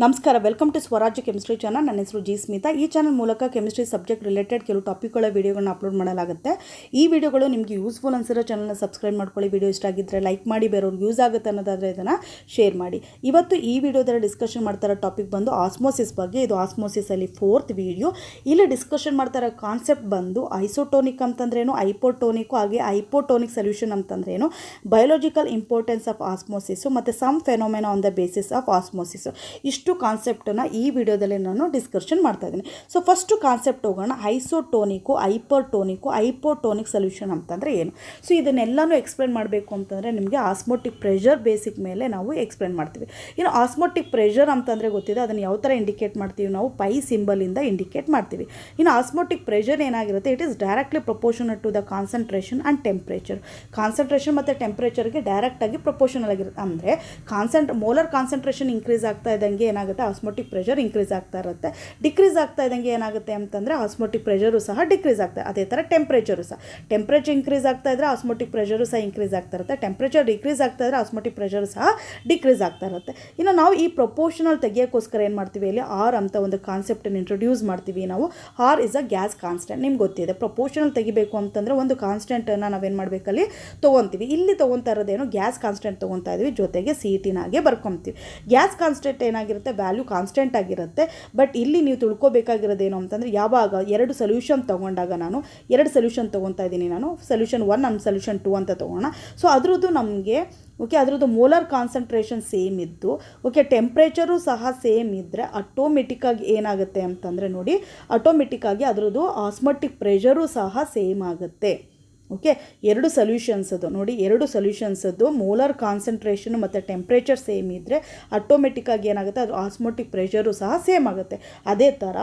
ನಮಸ್ಕಾರ, welcome to ಸ್ವರಾಜ್ಯ chemistry channel. ನನ್ನ ಹೆಸರು ಜಿ ಸ್ಮಿತಾ. ಈ ಚಾನಲ್ ಮೂಲಕ ಕೆಮಿಸ್ಟ್ರಿ ಸಬ್ಜೆಕ್ಟ್ ರಿಲೇಟೆಡ್ ಕೆಲವು ಟಾಪಿಕ್ಗಳ ವಿಡಿಯೋಗಳನ್ನ ಅಪ್ಲೋಡ್ ಮಾಡಲಾಗುತ್ತೆ. ಈ ವಿಡಿಯೋಗಳು ನಿಮಗೆ ಯೂಸ್ಫುಲ್ ಅನ್ಸಿರೋ ಚಾನಲ್ನ ಸಬ್ಸ್ಕ್ರೈಬ್ ಮಾಡ್ಕೊಳ್ಳಿ. ವಿಡಿಯೋ ಇಷ್ಟ ಆಗಿದ್ದರೆ ಲೈಕ್ ಮಾಡಿ, ಬೇರೆಯವ್ರಿಗೆ ಯೂಸ್ ಆಗುತ್ತೆ ಅನ್ನೋದಾದರೆ ಇದನ್ನು ಶೇರ್ ಮಾಡಿ. ಇವತ್ತು ಈ ವಿಡಿಯೋದಲ್ಲಿ ಡಿಸ್ಕಷನ್ ಮಾಡ್ತಾರೋ ಟಾಪಿಕ್ ಬಂದು ಆಸ್ಮೋಸಿಸ್ ಬಗ್ಗೆ. ಇದು ಆಸ್ಮೋಸಿಸಲ್ಲಿ 4th ವಿಡಿಯೋ. ಇಲ್ಲಿ ಡಿಸ್ಕಷನ್ ಮಾಡ್ತಾರೋ ಕಾನ್ಸೆಪ್ಟ್ ಬಂದು ಐಸೋಟೋನಿಕ್ ಅಂತಂದ್ರೇನು, ಐಪೋಟೋನಿಕ್, ಹಾಗೆ ಐಪೋಟೋನಿಕ್ ಸೊಲ್ಯೂಷನ್ ಅಂತಂದ್ರೇನು, ಬಯೋಲಾಜಿಕಲ್ ಇಂಪಾರ್ಟೆನ್ಸ್ ಆಫ್ ಆಸ್ಮೋಸಿಸು ಮತ್ತು some phenomena on the basis of osmosis. ಇಷ್ಟು ಕಾನ್ಸೆಪ್ಟನ್ನು ಈ ವಿಡಿಯೋದಲ್ಲಿ ನಾನು ಡಿಸ್ಕಷನ್ ಮಾಡ್ತಾ ಇದ್ದೀನಿ. ಸೊ ಫಸ್ಟು ಕಾನ್ಸೆಪ್ಟ್ ಹೋಗೋಣ. ಐಸೋಟೋನಿಕ್ಕು, ಹೈಪರ್ಟೋನಿಕ್ಕು, ಹೈಪೋಟೋನಿಕ್ ಸೊಲ್ಯೂಷನ್ ಅಂತಂದರೆ ಏನು. ಸೊ ಇದನ್ನೆಲ್ಲನೂ ಎಕ್ಸ್ಪ್ಲೇನ್ ಮಾಡಬೇಕು ಅಂತಂದರೆ ನಿಮಗೆ ಆಸ್ಮೋಟಿಕ್ ಪ್ರೆಷರ್ ಬೇಸಿಕ್ ಮೇಲೆ ನಾವು ಎಕ್ಸ್ಪ್ಲೇನ್ ಮಾಡ್ತೀವಿ. ಇನ್ನು ಆಸ್ಮೋಟಿಕ್ ಪ್ರೆಷರ್ ಅಂತಂದರೆ ಗೊತ್ತಿದೆ, ಅದನ್ನು ಯಾವ ಥರ ಇಂಡಿಕೇಟ್ ಮಾಡ್ತೀವಿ ನಾವು, ಪೈ ಸಿಂಬಲಿಂದ ಇಂಡಿಕೇಟ್ ಮಾಡ್ತೀವಿ. ಇನ್ನು ಆಸ್ಮೋಟಿಕ್ ಪ್ರೆಷರ್ ಏನಾಗಿರುತ್ತೆ, it is directly proportional to the concentration and temperature. Concentration ಮತ್ತು ಟೆಂಪ್ರೇಚರ್ಗೆ ಡೈರೆಕ್ಟಾಗಿ ಪ್ರಪೋರ್ಷನಲ್ ಆಗಿರುತ್ತೆ. ಅಂದರೆ ಮೋಲರ್ ಕಾನ್ಸಂಟ್ರೇಷನ್ ಇನ್ಕ್ರೀಸ್ ಆಗ್ತಾ ಇದ್ದಂಗೆ ಏನಾಗುತ್ತೆ, ಆಸ್ಮೋಟಿಕ್ ಪ್ರೆಷರ್ ಇನ್ಕ್ರೀಸ್ ಆಗ್ತಾ ಇರುತ್ತೆ. ಡಿಕ್ರೀಸ್ ಆಗ್ತಾ ಇದ್ದಂಗೆ ಏನಾಗುತ್ತೆ ಅಂತಂದರೆ ಆಸ್ಮೋಟಿಕ್ ಪ್ರೆಷರು ಸಹ ಡಿಕ್ರೀಸ್ ಆಗ್ತಾ ಇದೆ. ಅದೇ ಥರ ಟೆಂಪ್ರೇಚರು ಸಹ, ಟೆಂಪ್ರೇಚರ್ ಇನ್ಕ್ರೀಸ್ ಆಗ್ತಾ ಇದ್ದರೆ ಆಸ್ಮೋಟಿಕ್ ಪ್ರೆಷರು ಸಹ ಇನ್ಕ್ರೀಸ್ ಆಗ್ತಾ ಇರುತ್ತೆ. ಟೆಂಪ್ರೇಚರ್ ಡಿಕ್ರೀಸ್ ಆಗ್ತಾ ಇದ್ದರೆ ಆಸ್ಮೋಟಿಕ್ ಪ್ರೆಷರು ಸಹ ಡಿಕ್ರೀಸ್ ಆಗ್ತಾ ಇರುತ್ತೆ. ಇನ್ನು ನಾವು ಈ ಪ್ರಪೋರ್ಷನಲ್ ತೆಗಿಯೋಕ್ಕೋಸ್ಕರ ಏನು ಮಾಡ್ತೀವಿ, ಇಲ್ಲಿ ಆರ್ ಅಂತ ಒಂದು ಕಾನ್ಸೆಪ್ಟನ್ನು ಇಂಟ್ರೊಡ್ಯೂಸ್ ಮಾಡ್ತೀವಿ ನಾವು. R is a gas constant. ನಿಮ್ಗೆ ಗೊತ್ತಿದೆ, ಪ್ರಪೋರ್ಷನಲ್ ತೆಗಿಬೇಕು ಅಂತಂದರೆ ಒಂದು ಕಾನ್ಸ್ಟೆಂಟನ್ನು ನಾವೇನು ಮಾಡಬೇಕಲ್ಲಿ ತೊಗೊತೀವಿ. ಇಲ್ಲಿ ತೊಗೊತಾ ಇರೋದೇನು, ಗ್ಯಾಸ್ ಕಾನ್ಸ್ಟೆಂಟ್ ತೊಗೊತಾ ಇದ್ವಿ, ಜೊತೆಗೆ CETನಾಗೆ ಬರ್ಕೊತೀವಿ. ಗ್ಯಾಸ್ ಕಾನ್ಸ್ಟೆಂಟ್ ಏನಾಗಿರುತ್ತೆ, ವ್ಯಾಲ್ಯೂ ಕಾನ್ಸ್ಟೆಂಟ್ ಆಗಿರುತ್ತೆ. ಬಟ್ ಇಲ್ಲಿ ನೀವು ತಿಳ್ಕೊಬೇಕಾಗಿರೋದೇನು ಅಂತಂದರೆ, ಯಾವಾಗ ಎರಡು ಸೊಲ್ಯೂಷನ್ ತೊಗೊಂಡಾಗ, ನಾನು ಎರಡು ಸೊಲ್ಯೂಷನ್ ತೊಗೊತಾ ಇದ್ದೀನಿ, ನಾನು ಸೊಲ್ಯೂಷನ್ 1 and ಸೊಲ್ಯೂಷನ್ 2 ಅಂತ ತೊಗೋಣ. ಸೊ ಅದ್ರದ್ದು ನಮಗೆ ಅದ್ರದ್ದು ಮೋಲಾರ್ ಕಾನ್ಸಂಟ್ರೇಷನ್ ಸೇಮ್ ಇದ್ದು, ಟೆಂಪ್ರೇಚರು ಸಹ ಸೇಮ್ ಇದ್ದರೆ ಆಟೋಮೆಟಿಕ್ಕಾಗಿ ಏನಾಗುತ್ತೆ ಅಂತಂದರೆ ನೋಡಿ, ಆಟೋಮೆಟಿಕ್ಕಾಗಿ ಅದರದ್ದು ಆಸ್ಮೋಟಿಕ್ ಪ್ರೆಷರು ಸಹ ಸೇಮ್ ಆಗುತ್ತೆ. ಎರಡು ಸೊಲ್ಯೂಷನ್ಸದು ನೋಡಿ, ಎರಡು ಸೊಲ್ಯೂಷನ್ಸದ್ದು ಮೋಲಾರ್ ಕಾನ್ಸಂಟ್ರೇಷನ್ ಮತ್ತು ಟೆಂಪ್ರೇಚರ್ ಸೇಮ್ ಇದ್ದರೆ ಆಟೋಮೆಟಿಕ್ಕಾಗಿ ಏನಾಗುತ್ತೆ, ಅದು ಆಸ್ಮೋಟಿಕ್ ಪ್ರೆಷರು ಸಹ ಸೇಮ್ ಆಗುತ್ತೆ. ಅದೇ ಥರ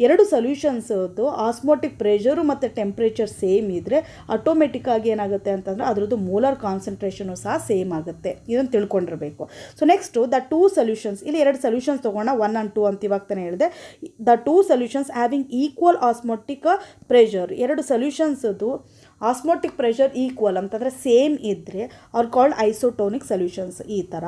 ಎರಡು ಸೊಲ್ಯೂಷನ್ಸದ್ದು ಆಸ್ಮೋಟಿಕ್ ಪ್ರೆಷರು ಮತ್ತು ಟೆಂಪ್ರೇಚರ್ ಸೇಮ್ ಇದ್ದರೆ ಆಟೋಮೆಟಿಕ್ಕಾಗಿ ಏನಾಗುತ್ತೆ ಅಂತಂದರೆ ಅದರದ್ದು ಮೋಲಾರ್ ಕಾನ್ಸಂಟ್ರೇಷನು ಸಹ ಸೇಮ್ ಆಗುತ್ತೆ. ಇದನ್ನು ತಿಳ್ಕೊಂಡಿರಬೇಕು. So next the two solutions. ಇಲ್ಲಿ ಎರಡು ಸೊಲ್ಯೂಷನ್ಸ್ ತೊಗೋಣ, 1 and 2 ಅಂತ ಇವಾಗ ತಾನೇ ಹೇಳಿದೆ. The two solutions having equal osmotic pressure. ಎರಡು ಸೊಲ್ಯೂಷನ್ಸದ್ದು ಆಸ್ಮೋಟಿಕ್ ಪ್ರೆಷರ್ ಈಕ್ವಲ್ ಅಂತಂದರೆ ಸೇಮ್ ಇದ್ದರೆ ಅವ್ರು ಕಾಲ್ಡ್ ಐಸೋಟೋನಿಕ್ ಸೊಲ್ಯೂಷನ್ಸ್. ಈ ಥರ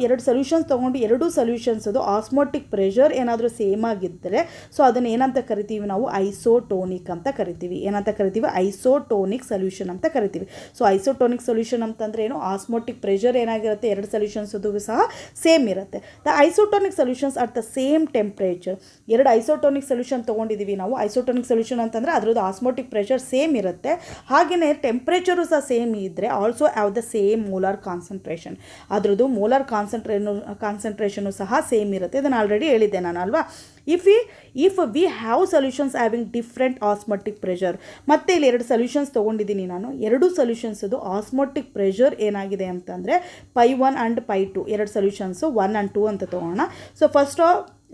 ಎರಡು ಸೊಲ್ಯೂಷನ್ಸ್ ತೊಗೊಂಡು ಎರಡೂ ಸೊಲ್ಯೂಷನ್ಸದು ಆಸ್ಮೋಟಿಕ್ ಪ್ರೆಷರ್ ಏನಾದರೂ ಸೇಮ್ ಆಗಿದ್ದರೆ ಸೊ ಅದನ್ನು ಏನಂತ ಕರಿತೀವಿ ನಾವು, ಐಸೋಟೋನಿಕ್ ಅಂತ ಕರಿತೀವಿ. ಏನಂತ ಕರಿತೀವಿ, ಐಸೋಟೋನಿಕ್ ಸೊಲ್ಯೂಷನ್ ಅಂತ ಕರಿತೀವಿ. ಸೊ ಐಸೋಟೋನಿಕ್ ಸೊಲ್ಯೂಷನ್ ಅಂತಂದರೆ ಏನು, ಆಸ್ಮೋಟಿಕ್ ಪ್ರೆಷರ್ ಏನಾಗಿರುತ್ತೆ, ಎರಡು ಸೊಲ್ಯೂಷನ್ಸದು ಸಹ ಸೇಮ್ ಇರುತ್ತೆ. The isotonic solutions at the same temperature. ಎರಡು ಐಸೋಟೋನಿಕ್ ಸೊಲ್ಯೂಷನ್ ತೊಗೊಂಡಿದ್ದೀವಿ ನಾವು. ಐಸೋಟೋನಿಕ್ ಸೊಲ್ಯೂಷನ್ ಅಂತಂದರೆ ಅದರದ್ದು ಆಸ್ಮೋಟಿಕ್ ಪ್ರೆಷರ್ ಸೇಮ್ ಇರುತ್ತೆ, ಹಾಗೆಯೇ ಟೆಂಪ್ರೇಚರು ಸಹ ಸೇಮ್ ಇದ್ದರೆ also have the same molar concentration. ಅದರದ್ದು ಮೋಲಾರ್ ಕಾನ್ಸಂಟ್ರೇಷನು ಸಹ ಸೇಮ್ ಇರುತ್ತೆ. ಇದನ್ನು ಆಲ್ರೆಡಿ ಹೇಳಿದ್ದೆ ನಾನು ಅಲ್ವಾ. If we have solutions having different osmotic pressure. ಮತ್ತೆ ಇಲ್ಲಿ ಎರಡು ಸೊಲ್ಯೂಷನ್ಸ್ ತೊಗೊಂಡಿದ್ದೀನಿ ನಾನು. ಎರಡು ಸೊಲ್ಯೂಷನ್ಸದು ಆಸ್ಮೋಟಿಕ್ ಪ್ರೆಷರ್ ಏನಾಗಿದೆ ಅಂತಂದರೆ π1 and π2. ಎರಡು ಸೊಲ್ಯೂಷನ್ಸು 1 and 2 ಅಂತ ತೊಗೋಣ. ಸೊ ಫಸ್ಟ್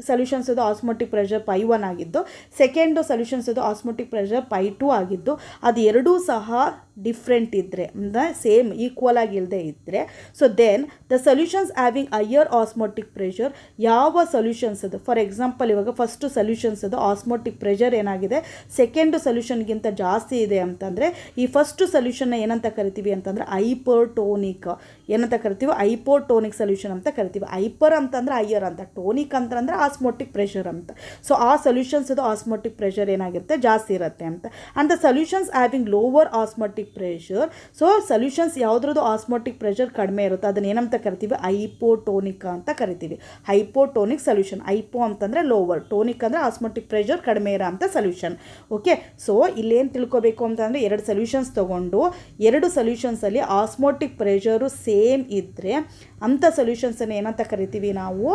ಸೊಲ್ಯೂಷನ್ಸ್ ಅದು ಆಸ್ಮೋಟಿಕ್ ಪ್ರೆಷರ್ π1 ಆಗಿದ್ದು, ಸೆಕೆಂಡು ಸೊಲ್ಯೂಷನ್ಸ್ ಅದು ಆಸ್ಮೋಟಿಕ್ ಪ್ರೆಷರ್ π2 ಆಗಿದ್ದು, ಅದು ಎರಡೂ ಸಹ ಡಿಫ್ರೆಂಟ್ ಇದ್ದರೆ ಅಂದರೆ ಸೇಮ್ ಈಕ್ವಲ್ ಆಗಿ ಇಲ್ಲದೆ ಇದ್ದರೆ so then the solutions having higher osmotic pressure. ಯಾವ ಸೊಲ್ಯೂಷನ್ಸ್ ಅದು, ಫಾರ್ ಎಕ್ಸಾಂಪಲ್ ಇವಾಗ ಫಸ್ಟು ಸೊಲ್ಯೂಷನ್ಸ್ ಅದು ಆಸ್ಮೋಟಿಕ್ ಪ್ರೆಷರ್ ಏನಾಗಿದೆ ಸೆಕೆಂಡು ಸೊಲ್ಯೂಷನ್ಗಿಂತ ಜಾಸ್ತಿ ಇದೆ ಅಂತಂದರೆ ಈ ಫಸ್ಟು ಸೊಲ್ಯೂಷನ್ನ ಏನಂತ ಕರಿತೀವಿ ಅಂತಂದರೆ ಹೈಪರ್ಟೋನಿಕ್. ಏನಂತ ಕರಿತೀವಿ, ಹೈಪೋಟೋನಿಕ್ ಸೊಲ್ಯೂಷನ್ ಅಂತ ಕರಿತೀವಿ. ಹೈಪರ್ ಅಂತಂದರೆ ಹೈಯರ್ ಅಂತ, ಟೋನಿಕ್ ಅಂತಂದರೆ ಆಸ್ಮೋಟಿಕ್ ಪ್ರೆಷರ್ ಅಂತ. ಸೊ ಆ ಸೊಲ್ಯೂಷನ್ಸ್ ಅದು ಆಸ್ಮೋಟಿಕ್ ಪ್ರೆಷರ್ ಏನಾಗಿರುತ್ತೆ, ಜಾಸ್ತಿ ಇರುತ್ತೆ ಅಂತ. And the solutions having lower osmotic pressure. So solutions ಯಾವುದ್ರದ್ದು ಆಸ್ಮೋಟಿಕ್ ಪ್ರೆಷರ್ ಕಡಿಮೆ ಇರುತ್ತೆ ಅದನ್ನು ಏನಂತ ಕರಿತೀವಿ, ಹೈಪೋಟೋನಿಕ್ ಅಂತ ಕರಿತೀವಿ. Hypotonic solution. ಹೈಪೋ ಅಂತಂದರೆ ಲೋವರ್, ಟೋನಿಕ್ ಅಂದರೆ ಆಸ್ಮೋಟಿಕ್ ಪ್ರೆಷರ್ ಕಡಿಮೆ ಇರೋ ಅಂಥ ಸೊಲ್ಯೂಷನ್. ಸೊ ಇಲ್ಲೇನು ತಿಳ್ಕೊಬೇಕು ಅಂತಂದರೆ, ಎರಡು ಸೊಲ್ಯೂಷನ್ಸ್ ತೊಗೊಂಡು ಎರಡು ಸೊಲ್ಯೂಷನ್ಸಲ್ಲಿ ಆಸ್ಮೋಟಿಕ್ ಪ್ರೆಷರು ಸೇಮ್ ಇದ್ದರೆ ಅಂಥ ಸೊಲ್ಯೂಷನ್ಸನ್ನು ಏನಂತ ಕರಿತೀವಿ ನಾವು,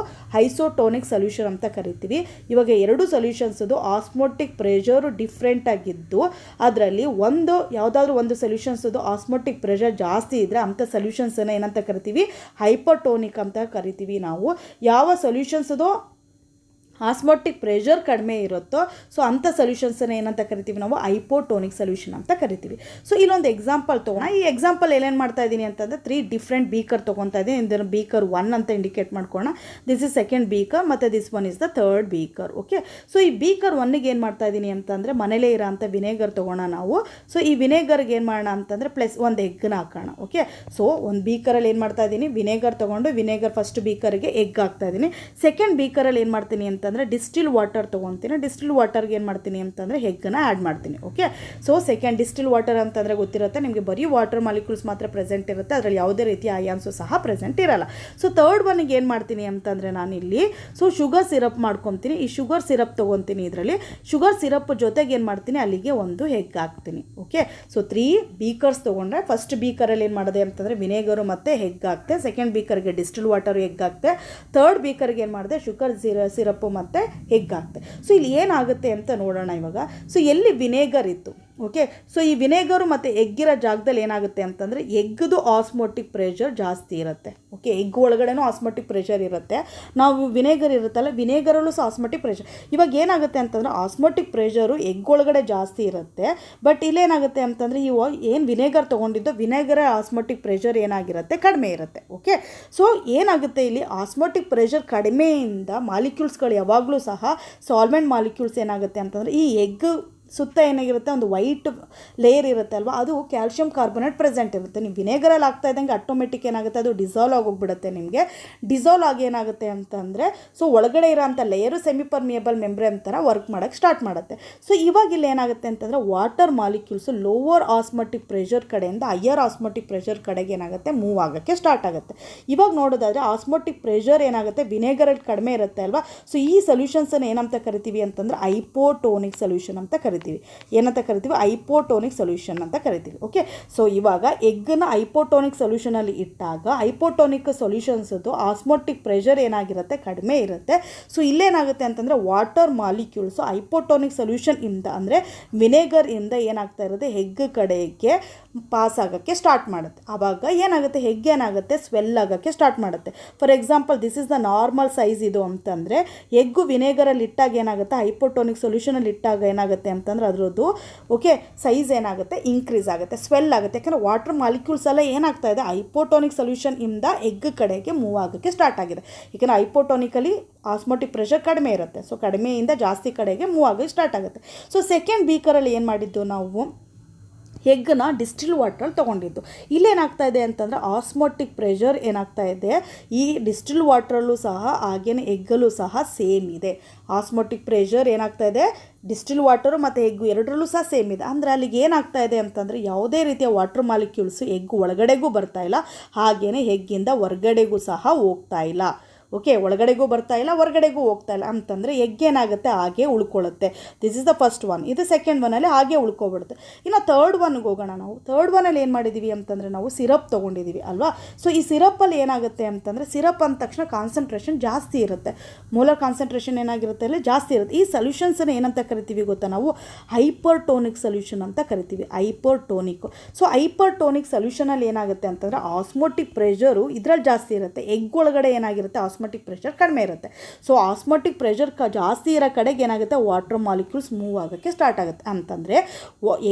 ಐಸೋಟೋನಿಕ್ ಸೊಲ್ಯೂಷನ್ ಅಂತ ಕರಿತೀವಿ. ಇವಾಗ ಎರಡು ಸೊಲ್ಯೂಷನ್ಸದು ಆಸ್ಮೋಟಿಕ್ ಪ್ರೆಷರು ಡಿಫ್ರೆಂಟ್ ಆಗಿದ್ದು ಅದರಲ್ಲಿ ಯಾವುದಾದ್ರೂ ಒಂದು ಸೊಲ್ಯೂಷನ್ಸದು ಆಸ್ಮೋಟಿಕ್ ಪ್ರೆಷರ್ ಜಾಸ್ತಿ ಇದ್ದರೆ ಅಂಥ ಸೊಲ್ಯೂಷನ್ಸನ್ನು ಏನಂತ ಕರಿತೀವಿ, ಹೈಪರ್ಟೋನಿಕ್ ಅಂತ ಕರಿತೀವಿ ನಾವು. ಯಾವ ಸೊಲ್ಯೂಷನ್ಸದು ಆಸ್ಮೋಟಿಕ್ ಪ್ರೆಷರ್ ಕಡಿಮೆ ಇರುತ್ತೋ ಸೊ ಅಂಥ ಸೊಲ್ಯೂಷನ್ಸನ್ನು ಏನಂತ ಕರಿತೀವಿ ನಾವು ಹೈಪೋಟೋನಿಕ್ ಸೊಲ್ಯೂಷನ್ ಅಂತ ಕರಿತೀವಿ. ಸೊ ಇಲ್ಲೊಂದು ಎಕ್ಸಾಂಪಲ್ ತೊಗೋಣ. ಈ ಎಕ್ಸಾಂಪಲ್ ಏನೇನು ಮಾಡ್ತಾ ಇದ್ದೀನಿ ಅಂತಂದರೆ 3 ಡಿಫ್ರೆಂಟ್ ಬೀಕರ್ ತೊಗೊತಾ ಇದ್ದೀನಿ. ಇದನ್ನು ಬೀಕರ್ 1 ಅಂತ ಇಂಡಿಕೇಟ್ ಮಾಡ್ಕೊಳ್ಳೋಣ. ದಿಸ್ ಇಸ್ ಸೆಕೆಂಡ್ ಬೀಕರ್ ಮತ್ತು this one is the third beaker. Okay, so ಈ ಬೀಕರ್ 1ಗೆ ಏನು ಮಾಡ್ತಾ ಇದ್ದೀನಿ ಅಂತಂದರೆ ಮನೇಲೇ ಇರೋ ಅಂಥ ವಿನೇಗರ್ ತೊಗೋಣ ನಾವು. ಸೊ ಈ ವಿನೇಗರ್ಗೆ ಏನು ಮಾಡೋಣ ಅಂತಂದರೆ ಪ್ಲಸ್ ಒಂದು ಎಗ್ಗನ್ನ ಹಾಕೋಣ. ಓಕೆ, ಸೊ ಒಂದು ಬೀಕರಲ್ಲಿ ಏನು ಮಾಡ್ತಾ ಇದ್ದೀನಿ, ವಿನೇಗರ್ ತೊಗೊಂಡು ವಿನೇಗರ್ ಫಸ್ಟ್ ಬೀಕರ್ಗೆ ಎಗ್ ಹಾಕ್ತಾ ಇದ್ದೀನಿ. ಸೆಕೆಂಡ್ ಬೀಕರಲ್ಲಿ ಏನು ಮಾಡ್ತೀನಿ ಅಂತಂದರೆ ಡಿಸ್ಟಿಲ್ ವಾಟರ್ ತೊಗೊತೀನಿ. ಡಿಸ್ಟಿಲ್ ವಾಟರ್ಗೆ ಏನು ಮಾಡ್ತೀನಿ ಅಂತಂದರೆ ಎಗ್ಗನ್ನು ಆ್ಯಡ್ ಮಾಡ್ತೀನಿ. Okay, so second distil water ಅಂತಂದರೆ ಗೊತ್ತಿರುತ್ತೆ ನಿಮಗೆ, ಬರೀ ವಾಟರ್ ಮಾಲಿಕ್ಯೂಲ್ಸ್ ಮಾತ್ರ ಪ್ರೆಸೆಂಟ್ ಇರುತ್ತೆ, ಅದರಲ್ಲಿ ಯಾವುದೇ ರೀತಿಯ ಅಯಾನ್ಸು ಸಹ ಪ್ರೆಸೆಂಟ್ ಇರಲ್ಲ. ಸೊ ಥರ್ಡ್ ಒನ್ಗೆ ಏನು ಮಾಡ್ತೀನಿ ಅಂತಂದರೆ ನಾನಿಲ್ಲಿ ಶುಗರ್ ಸಿರಪ್ ಮಾಡ್ಕೊತೀನಿ. ಈ ಶುಗರ್ ಸಿರಪ್ ತೊಗೊತೀನಿ. ಇದರಲ್ಲಿ ಶುಗರ್ ಸಿರಪ್ ಜೊತೆಗೆ ಏನು ಮಾಡ್ತೀನಿ, ಅಲ್ಲಿಗೆ ಒಂದು ಎಗ್ ಹಾಕ್ತೀನಿ. ಓಕೆ, ಸೊ 3 ಬೀಕರ್ಸ್ ತೊಗೊಂಡ್ರೆ ಫಸ್ಟ್ ಬೀಕರಲ್ಲಿ ಏನು ಮಾಡಿದೆ ಅಂತಂದರೆ ವಿನೇಗರು ಮತ್ತು ಎಗ್ ಹಾಕ್ತೆ. ಸೆಕೆಂಡ್ ಬೀಕರ್ಗೆ ಡಿಸ್ಟಿಲ್ ವಾಟರ್ ಎಗ್ ಹಾಕ್ತೆ. ಥರ್ಡ್ ಬೀಕರ್ಗೆ ಏನು ಮಾಡಿದೆ, ಶುಗರ್ ಸಿರಪ್ಪು ಮತ್ತು ಎಗ್ ಹಾಕ್ತೆ. ಸೊ ಇಲ್ಲಿ ಏನಾಗುತ್ತೆ ಅಂತ ನೋಡೋಣ ಇವಾಗ. ಸೊ ಎಲ್ಲಿ ವಿನೇಗರ್ ಇತ್ತು, ಓಕೆ, ಸೊ ಈ ವಿನೇಗರು ಮತ್ತು ಎಗ್ಗಿರೋ ಜಾಗದಲ್ಲಿ ಏನಾಗುತ್ತೆ ಅಂತಂದರೆ ಎಗ್ಗದು ಆಸ್ಮೋಟಿಕ್ ಪ್ರೆಷರ್ ಜಾಸ್ತಿ ಇರುತ್ತೆ. ಓಕೆ, ಎಗ್ ಒಳಗಡೆನೂ ಆಸ್ಮೋಟಿಕ್ ಪ್ರೆಷರ್ ಇರುತ್ತೆ. ನಾವು ವಿನೇಗರ್ ಇರುತ್ತಲ್ಲ, ವಿನೇಗರಲ್ಲೂ ಸಹ ಆಸ್ಮೋಟಿಕ್ ಪ್ರೆಷರ್. ಇವಾಗ ಏನಾಗುತ್ತೆ ಅಂತಂದರೆ ಆಸ್ಮೋಟಿಕ್ ಪ್ರೆಷರು ಎಗ್ ಒಳಗಡೆ ಜಾಸ್ತಿ ಇರುತ್ತೆ. ಬಟ್ ಇಲ್ಲೇನಾಗುತ್ತೆ ಅಂತಂದರೆ ಇವು ಏನು ವಿನೇಗರ್ ತೊಗೊಂಡಿದ್ದೋ ವಿನೇಗರ ಆಸ್ಮೋಟಿಕ್ ಪ್ರೆಷರ್ ಏನಾಗಿರುತ್ತೆ, ಕಡಿಮೆ ಇರುತ್ತೆ. ಓಕೆ, ಸೊ ಏನಾಗುತ್ತೆ ಇಲ್ಲಿ ಆಸ್ಮೋಟಿಕ್ ಪ್ರೆಷರ್ ಕಡಿಮೆಯಿಂದ ಮಾಲಿಕ್ಯೂಲ್ಸ್ಗಳು ಯಾವಾಗಲೂ ಸಹ ಸಾಲ್ವೆಂಟ್ ಮಾಲಿಕ್ಯೂಲ್ಸ್ ಏನಾಗುತ್ತೆ ಅಂತಂದರೆ ಈ ಎಗ್ ಸುತ್ತ ಏನಾಗಿರುತ್ತೆ ಒಂದು ವೈಟ್ ಲೇಯರ್ ಇರುತ್ತೆ ಅಲ್ವಾ, ಅದು ಕ್ಯಾಲ್ಶಿಯಂ ಕಾರ್ಬೋನೇಟ್ ಪ್ರೆಸೆಂಟ್ ಇರುತ್ತೆ. ನೀವು ವಿನೇಗರಲ್ಲಿ ಆಗ್ತಾ ಇದ್ದಂಗೆ ಆಟೋಮೆಟಿಕ್ ಏನಾಗುತ್ತೆ, ಅದು ಡಿಸಾಲ್ವ್ ಆಗೋಗ್ಬಿಡುತ್ತೆ. ನಿಮಗೆ ಡಿಸಾಲ್ವ್ ಆಗಿ ಏನಾಗುತ್ತೆ ಅಂತಂದರೆ ಸೊ ಒಳಗಡೆ ಇರೋಂಥ ಲೇಯರು ಸೆಮಿಪರ್ಮಿಯಬಲ್ ಮೆಂಬ್ರೇನ್ ಥರ ವರ್ಕ್ ಮಾಡೋಕ್ಕೆ ಸ್ಟಾರ್ಟ್ ಮಾಡುತ್ತೆ. ಸೊ ಇವಾಗ ಇಲ್ಲಿ ಏನಾಗುತ್ತೆ ಅಂತಂದರೆ water molecules lower osmotic pressure ಕಡೆಯಿಂದ ಹೈಯರ್ ಆಸ್ಮೋಟಿಕ್ ಪ್ರೆಷರ್ ಕಡೆಗೆ ಏನಾಗುತ್ತೆ ಮೂವ್ ಆಗೋಕ್ಕೆ ಸ್ಟಾರ್ಟ್ ಆಗುತ್ತೆ. ಇವಾಗ ನೋಡೋದಾದರೆ ಆಸ್ಮೋಟಿಕ್ ಪ್ರೆಷರ್ ಏನಾಗುತ್ತೆ ವಿನೇಗರಲ್ಲಿ ಕಡಿಮೆ ಇರುತ್ತೆ ಅಲ್ವಾ. ಸೊ ಈ ಸೊಲ್ಯೂಷನ್ಸನ್ನು ಏನಂತ ಕರಿತೀವಿ ಅಂತಂದರೆ ಹೈಪೋಟೋನಿಕ್ ಸೊಲ್ಯೂಷನ್ ಅಂತ ಕರಿತೀವಿ. ಏನಂತ ಕರಿತೀವಿ, ಹೈಪೋಟೋನಿಕ್ ಸೊಲ್ಯೂಷನ್ ಅಂತ ಕರಿತೀವಿ. ಓಕೆ, ಸೊ ಇವಾಗ ಎಗ್ಗನ್ನ ಹೈಪೋಟೋನಿಕ್ ಸೊಲ್ಯೂಷನಲ್ಲಿ ಇಟ್ಟಾಗ ಹೈಪೋಟೋನಿಕ್ ಸೊಲ್ಯೂಷನ್ಸದ್ದು ಆಸ್ಮೋಟಿಕ್ ಪ್ರೆಷರ್ ಏನಾಗಿರುತ್ತೆ, ಕಡಿಮೆ ಇರುತ್ತೆ. ಸೊ ಇಲ್ಲೇನಾಗುತ್ತೆ ಅಂತಂದರೆ ವಾಟರ್ ಮಾಲಿಕ್ಯೂಲ್ಸು ಹೈಪೋಟೋನಿಕ್ ಸೊಲ್ಯೂಷನ್ ಇಂದ ಅಂದರೆ ವಿನೇಗರ್ ಇಂದ ಏನಾಗ್ತಾ ಇರುತ್ತೆ ಎಗ್ ಕಡೆಗೆ ಪಾಸ್ ಆಗೋಕ್ಕೆ ಸ್ಟಾರ್ಟ್ ಮಾಡುತ್ತೆ. ಆವಾಗ ಏನಾಗುತ್ತೆ, ಎಗ್ ಏನಾಗುತ್ತೆ ಸ್ವೆಲ್ ಆಗೋಕ್ಕೆ ಸ್ಟಾರ್ಟ್ ಮಾಡುತ್ತೆ. For example this is the normal size ಇದು ಅಂತಂದರೆ ಎಗ್ಗು ವಿನೇಗರಲ್ಲಿ ಇಟ್ಟಾಗ ಏನಾಗುತ್ತೆ, ಹೈಪೋಟೋನಿಕ್ ಸೊಲ್ಯೂಷನಲ್ಲಿ ಇಟ್ಟಾಗ ಏನಾಗುತ್ತೆ ಅಂತಂದರೆ ಅದರದ್ದು ಓಕೆ ಸೈಜ್ ಏನಾಗುತ್ತೆ ಇನ್ಕ್ರೀಸ್ ಆಗುತ್ತೆ, ಸ್ವೆಲ್ ಆಗುತ್ತೆ. ಯಾಕಂದರೆ ವಾಟರ್ ಮಾಲಿಕ್ಯೂಲ್ಸ್ ಎಲ್ಲ ಏನಾಗ್ತಾ ಇದೆ ಹೈಪೋಟೋನಿಕ್ ಸೊಲ್ಯೂಷನ್ ಇಂದ ಎಗ್ ಕಡೆಗೆ ಮೂವ್ ಆಗೋಕ್ಕೆ ಸ್ಟಾರ್ಟ್ ಆಗಿದೆ. ಯಾಕಂದರೆ ಹೈಪೋಟೋನಿಕಲಿ ಆಸ್ಮೋಟಿಕ್ ಪ್ರೆಷರ್ ಕಡಿಮೆ ಇರುತ್ತೆ. ಸೊ ಕಡಿಮೆಯಿಂದ ಜಾಸ್ತಿ ಕಡೆಗೆ ಮೂವ್ ಆಗೋಕ್ಕೆ ಸ್ಟಾರ್ಟ್ ಆಗುತ್ತೆ. ಸೊ ಸೆಕೆಂಡ್ ಬೀಕರಲ್ಲಿ ಏನು ಮಾಡಿದ್ದು ನಾವು ಎಗ್ಗನ್ನ ಡಿಸ್ಟಿಲ್ ವಾಟ್ರಲ್ಲಿ ತೊಗೊಂಡಿದ್ದು. ಇಲ್ಲೇನಾಗ್ತಾ ಇದೆ ಅಂತಂದರೆ ಆಸ್ಮೋಟಿಕ್ ಪ್ರೆಷರ್ ಏನಾಗ್ತಾ ಇದೆ ಈ ಡಿಸ್ಟಿಲ್ ವಾಟ್ರಲ್ಲೂ ಸಹ ಹಾಗೇನೆ ಎಗ್ಗಲ್ಲೂ ಸಹ ಸೇಮ್ ಇದೆ. ಆಸ್ಮೋಟಿಕ್ ಪ್ರೆಷರ್ ಏನಾಗ್ತಾ ಇದೆ ಡಿಸ್ಟಿಲ್ ವಾಟರು ಮತ್ತು ಎಗ್ಗು ಎರಡರಲ್ಲೂ ಸಹ ಸೇಮ್ ಇದೆ. ಅಂದರೆ ಅಲ್ಲಿಗೆ ಏನಾಗ್ತಾ ಇದೆ ಅಂತಂದರೆ ಯಾವುದೇ ರೀತಿಯ ವಾಟರ್ ಮಾಲಿಕ್ಯೂಲ್ಸು ಎಗ್ ಒಳಗಡೆಗೂ ಬರ್ತಾ ಇಲ್ಲ, ಹಾಗೆಯೇ ಎಗ್ಗಿಂದ ಹೊರ್ಗಡೆಗೂ ಸಹ ಹೋಗ್ತಾ ಇಲ್ಲ. ಓಕೆ, ಒಳಗಡೆಗೂ ಬರ್ತಾ ಇಲ್ಲ ಹೊರಗಡೆಗೂ ಹೋಗ್ತಾ ಇಲ್ಲ ಅಂತಂದರೆ ಎಗ್ ಏನಾಗುತ್ತೆ ಹಾಗೆ ಉಳ್ಕೊಳ್ಳುತ್ತೆ. This is the first one. ಇದು ಸೆಕೆಂಡ್ ಒನ್ನಲ್ಲಿ ಹಾಗೆ ಉಳ್ಕೊಬಿಡುತ್ತೆ. ಇನ್ನು ಥರ್ಡ್ ಒನ್ಗೆ ಹೋಗೋಣ ನಾವು. ಥರ್ಡ್ ಒನ್ನಲ್ಲಿ ಏನು ಮಾಡಿದ್ದೀವಿ ಅಂತಂದರೆ ನಾವು ಸಿರಪ್ ತೊಗೊಂಡಿದ್ದೀವಿ ಅಲ್ವಾ. ಸೊ ಈ ಸಿರಪ್ಪಲ್ಲಿ ಏನಾಗುತ್ತೆ ಅಂತಂದರೆ ಸಿರಪ್ ಅಂದ ತಕ್ಷಣ ಕಾನ್ಸಂಟ್ರೇಷನ್ ಜಾಸ್ತಿ ಇರುತ್ತೆ, ಮೋಲಾರ್ ಕಾನ್ಸಂಟ್ರೇಷನ್ ಏನಾಗಿರುತ್ತೆ ಅಲ್ಲಿ ಜಾಸ್ತಿ ಇರುತ್ತೆ. ಈ ಸೊಲ್ಯೂಷನ್ಸನ್ನು ಏನಂತ ಕರಿತೀವಿ ಗೊತ್ತಾ ನಾವು, ಹೈಪರ್ಟೋನಿಕ್ ಸೊಲ್ಯೂಷನ್ ಅಂತ ಕರಿತೀವಿ. ಹೈಪರ್ಟೋನಿಕ್. ಸೊ ಹೈಪರ್ಟೋನಿಕ್ ಸೊಲ್ಯೂಷನಲ್ಲಿ ಏನಾಗುತ್ತೆ ಅಂತಂದರೆ ಆಸ್ಮೋಟಿಕ್ ಪ್ರೆಷರು ಇದರಲ್ಲಿ ಜಾಸ್ತಿ ಇರುತ್ತೆ, ಎಗ್ ಒಳಗಡೆ ಏನಾಗಿರುತ್ತೆ ಆಸ್ಮೋಟಿಕ್ ಪ್ರೆಷರ್ ಕಡಿಮೆ ಇರುತ್ತೆ. ಸೊ ಆಸ್ಮೋಟಿಕ್ ಪ್ರೆಷರ್ ಜಾಸ್ತಿ ಇರೋ ಕಡೆಗೆ ಏನಾಗುತ್ತೆ ವಾಟರ್ ಮಾಲಿಕ್ಯೂಲ್ಸ್ ಮೂವ್ ಆಗೋಕ್ಕೆ ಸ್ಟಾರ್ಟ್ ಆಗುತ್ತೆ. ಅಂತಂದರೆ